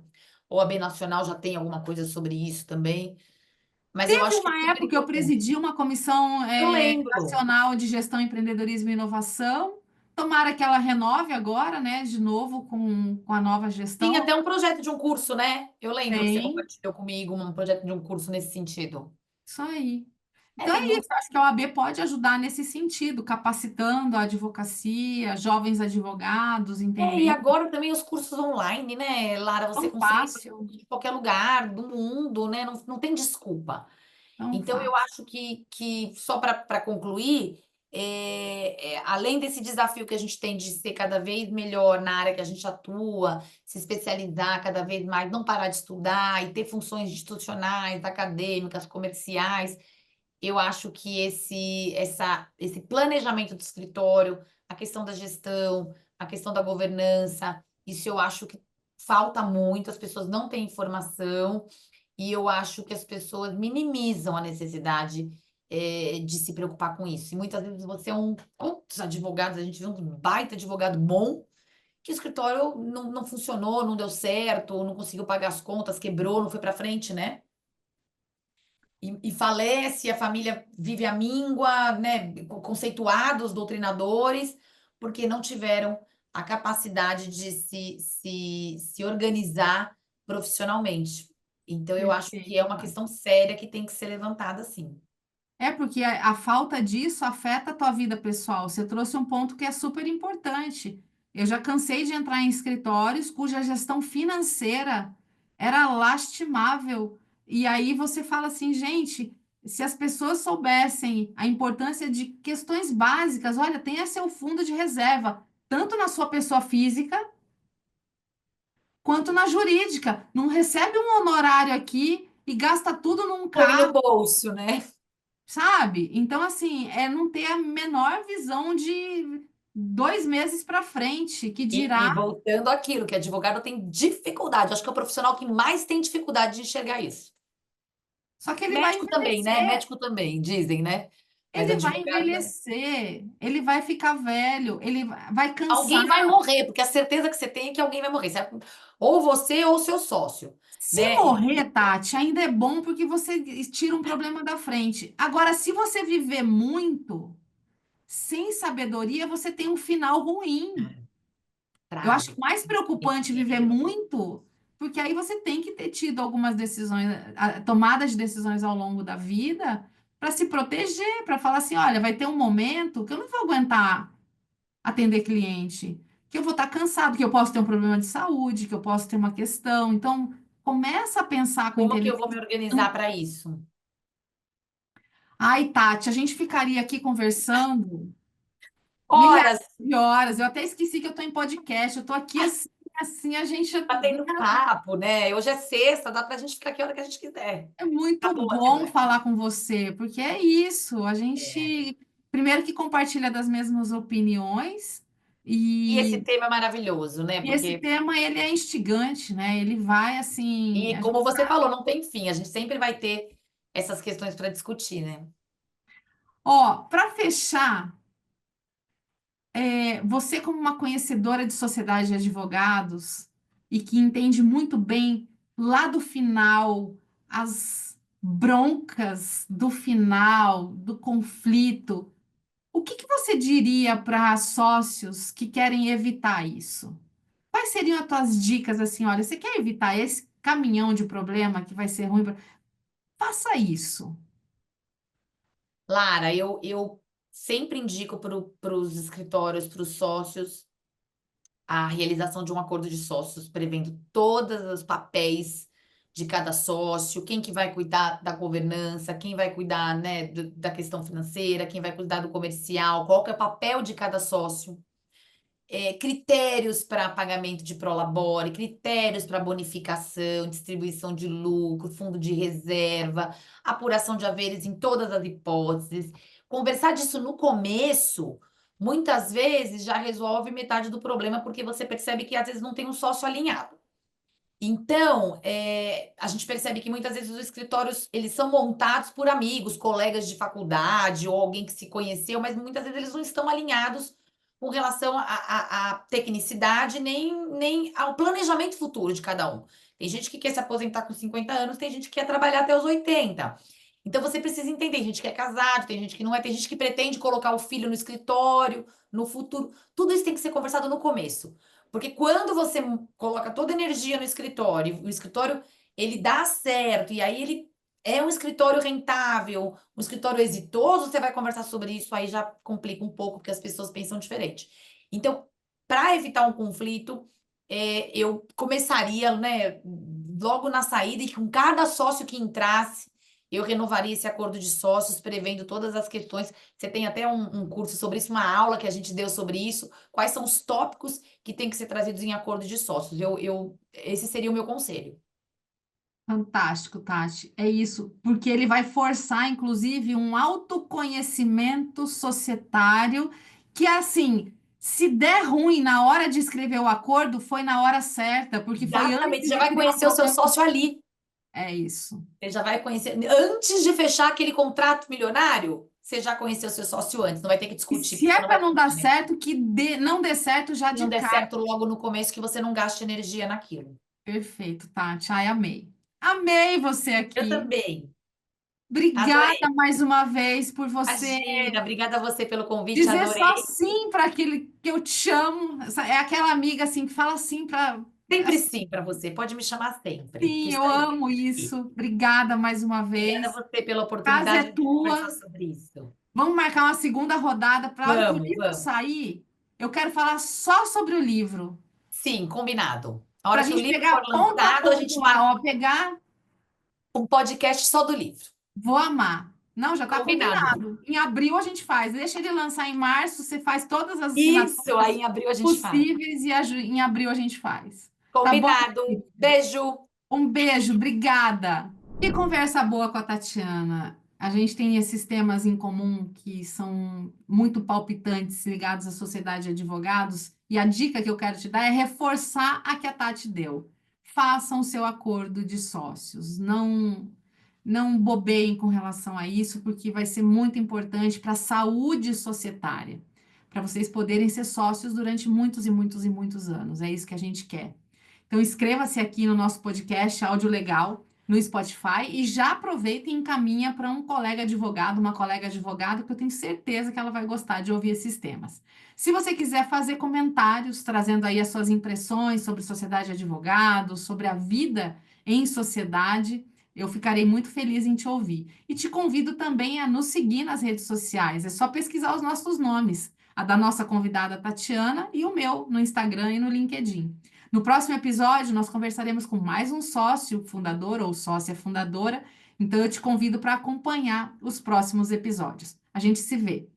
OAB Nacional já tem alguma coisa sobre isso também, mas eu Teve acho que é uma super época que eu importante. presidi uma comissão Eu lembro. nacional de gestão, empreendedorismo e inovação. Tomara que ela renove agora, né? De novo com a nova Tinha gestão. até um projeto de um curso, né? Eu lembro que você Tem. compartilhou comigo um projeto de um curso nesse sentido. Isso aí. É, Então é tem muito. isso, acho que a OAB pode ajudar nesse sentido, capacitando a advocacia, jovens advogados, E entendendo agora também os cursos online, né, Lara? Você tão consegue fazer fácil, de qualquer lugar do mundo, né? Não tem desculpa. tão Então, eu fácil. acho que só para concluir, além desse desafio que a gente tem de ser cada vez melhor na área que a gente atua, se especializar cada vez mais, não parar de estudar e ter funções institucionais, acadêmicas, comerciais, Eu acho que esse planejamento do escritório, a questão da gestão, a questão da governança, isso eu acho que falta muito, as pessoas não têm informação, e eu acho que as pessoas minimizam a necessidade, de se preocupar com isso. E muitas vezes você é um putz, advogado, a gente vê um baita advogado bom, que o escritório não funcionou, não deu certo, não conseguiu pagar as contas, quebrou, não foi para frente, né? E falece, a família vive à míngua, né? Conceituados, doutrinadores, porque não tiveram a capacidade de se organizar profissionalmente. Então, eu acho que é Perfeito, uma Tati. questão séria que tem que ser levantada, sim. É porque a falta disso afeta a tua vida pessoal. Você trouxe um ponto que é super importante. Eu já cansei de entrar em escritórios cuja gestão financeira era lastimável. E aí você fala assim, gente, se as pessoas soubessem a importância de questões básicas, olha, tenha seu fundo de reserva, tanto na sua pessoa física quanto na jurídica. Não recebe um honorário aqui e gasta tudo num Põe no carro. bolso, né? Sabe? Então, assim, é não ter a menor visão de 2 meses para frente, que E dirá. voltando àquilo, que advogado tem dificuldade, acho que é o profissional que mais tem dificuldade de enxergar isso. Só que ele vai Médico também, né? envelhecer, Médico também, dizem, né? Mas ele vai advogado, né? envelhecer, ele vai ficar velho, ele vai cansar. Alguém vai morrer, porque a certeza que você tem é que alguém vai morrer. Ou você ou seu sócio, Se né? morrer, Tati, ainda é bom porque você tira um problema da frente. Agora, se você viver muito, sem sabedoria, você tem um final ruim. Eu acho Trágico. mais preocupante viver muito, porque aí você tem que ter tido algumas decisões, tomadas de decisões ao longo da vida para se proteger, para falar assim, olha, vai ter um momento que eu não vou aguentar atender cliente, que eu vou estar cansado, que eu posso ter um problema de saúde, que eu posso ter uma questão. Então, começa a pensar com Como que eu vou me inteligência. organizar para isso? Ai, Tati, a gente ficaria aqui conversando milhares Horas de horas. Eu até esqueci que eu estou em podcast. Eu estou aqui assim, assim, a gente batendo papo, né? Hoje é sexta, dá pra gente ficar aqui a hora que a gente quiser. é muito Acabou a bom semana. falar com você, porque é isso. A É. gente, primeiro que compartilha das mesmas opiniões, E esse e, tema é maravilhoso, né? e esse Porque, tema, ele é instigante, né? Ele vai assim, e a como gente você sabe. falou, não tem fim. A gente sempre vai ter essas questões para discutir, né? Ó, para fechar, você como uma conhecedora de sociedade de advogados e que entende muito bem lá do final, as broncas do final, do conflito. O que que você diria para sócios que querem evitar isso? Quais seriam as tuas dicas assim? Olha, você quer evitar esse caminhão de problema que vai ser ruim? Faça isso. Lara, eu sempre indico para os escritórios, para os sócios, a realização de um acordo de sócios, prevendo todos os papéis de cada sócio, quem que vai cuidar da governança, quem vai cuidar, né, da questão financeira, quem vai cuidar do comercial, qual que é o papel de cada sócio. Critérios para pagamento de prolabore, critérios para bonificação, distribuição de lucro, fundo de reserva, apuração de haveres em todas as hipóteses. Conversar disso no começo, muitas vezes já resolve metade do problema, porque você percebe que às vezes não tem um sócio alinhado. Então, a gente percebe que muitas vezes os escritórios, eles são montados por amigos, colegas de faculdade ou alguém que se conheceu, mas muitas vezes eles não estão alinhados com relação à tecnicidade, nem ao planejamento futuro de cada um. Tem gente que quer se aposentar com 50 anos, tem gente que quer trabalhar até os 80. Então, você precisa entender, tem gente que é casado, tem gente que não é, tem gente que pretende colocar o filho no escritório, no futuro. Tudo isso tem que ser conversado no começo. Porque quando você coloca toda a energia no escritório, o escritório ele dá certo, e aí ele é um escritório rentável, um escritório exitoso, você vai conversar sobre isso, aí já complica um pouco, porque as pessoas pensam diferente. Então, para evitar um conflito, eu começaria, né, logo na saída, e com cada sócio que entrasse, eu renovaria esse acordo de sócios, prevendo todas as questões. Você tem até um curso sobre isso, uma aula que a gente deu sobre isso. Quais são os tópicos que têm que ser trazidos em acordo de sócios? Esse seria o meu conselho. Fantástico, Tati. É isso, porque ele vai forçar, inclusive, um autoconhecimento societário que, assim, se der ruim na hora de escrever o acordo, foi na hora certa, porque foi Exatamente, você antes já de vai criar o conhecer o seu problema. sócio ali. É isso. Você já vai conhecer, antes de fechar aquele contrato milionário, você já conheceu o seu sócio antes, não vai ter que E discutir, se porque você é não para vai não dar discutir. certo, não dê certo já Se de não der cara. certo logo no começo, que você não gaste energia naquilo. Perfeito, Tati. Ai, amei. Amei você Eu aqui. também. Obrigada Adorei. mais uma vez por você Imagina, obrigada a você pelo convite, dizer só adorei. sim para aquele que eu te amo. É aquela amiga assim que fala sim para. Sempre sim para você, pode me chamar sempre, que Sim, eu estarei amo sempre aqui. isso. Obrigada mais uma Obrigada a vez. você pela Casa é oportunidade de conversar tua. sobre isso. Vamos marcar uma segunda rodada para a hora que o Vamos, livro vamos. sair. Eu quero falar só sobre o livro, Sim, combinado. A para a hora que o gente livro pegar for ponto a lançado, a gente ponto lá, marca ó, pegar. um podcast só do livro. Vou amar. Não, já está Combinado. combinado. Em abril a gente faz. Deixa ele lançar em março, você faz todas as Isso, aí assinaturas em abril a gente faz. possíveis e em abril a gente faz. Tá bom? Combinado. Beijo. Um beijo, obrigada. Que conversa boa com a Tatiana. A gente tem esses temas em comum que são muito palpitantes ligados à sociedade de advogados, e a dica que eu quero te dar é reforçar a que a Tati deu. Façam o seu acordo de sócios. Não bobeiem com relação a isso, porque vai ser muito importante para a saúde societária, para vocês poderem ser sócios durante muitos e muitos e muitos anos. É isso que a gente quer. Então, inscreva-se aqui no nosso podcast Áudio Legal no Spotify e já aproveita e encaminha para um colega advogado, uma colega advogada, que eu tenho certeza que ela vai gostar de ouvir esses temas. Se você quiser fazer comentários, trazendo aí as suas impressões sobre sociedade de advogados, sobre a vida em sociedade, eu ficarei muito feliz em te ouvir. E te convido também a nos seguir nas redes sociais. É só pesquisar os nossos nomes, a da nossa convidada Tatiana e o meu no Instagram e no LinkedIn. No próximo episódio, nós conversaremos com mais um sócio fundador ou sócia fundadora, então eu te convido para acompanhar os próximos episódios. A gente se vê.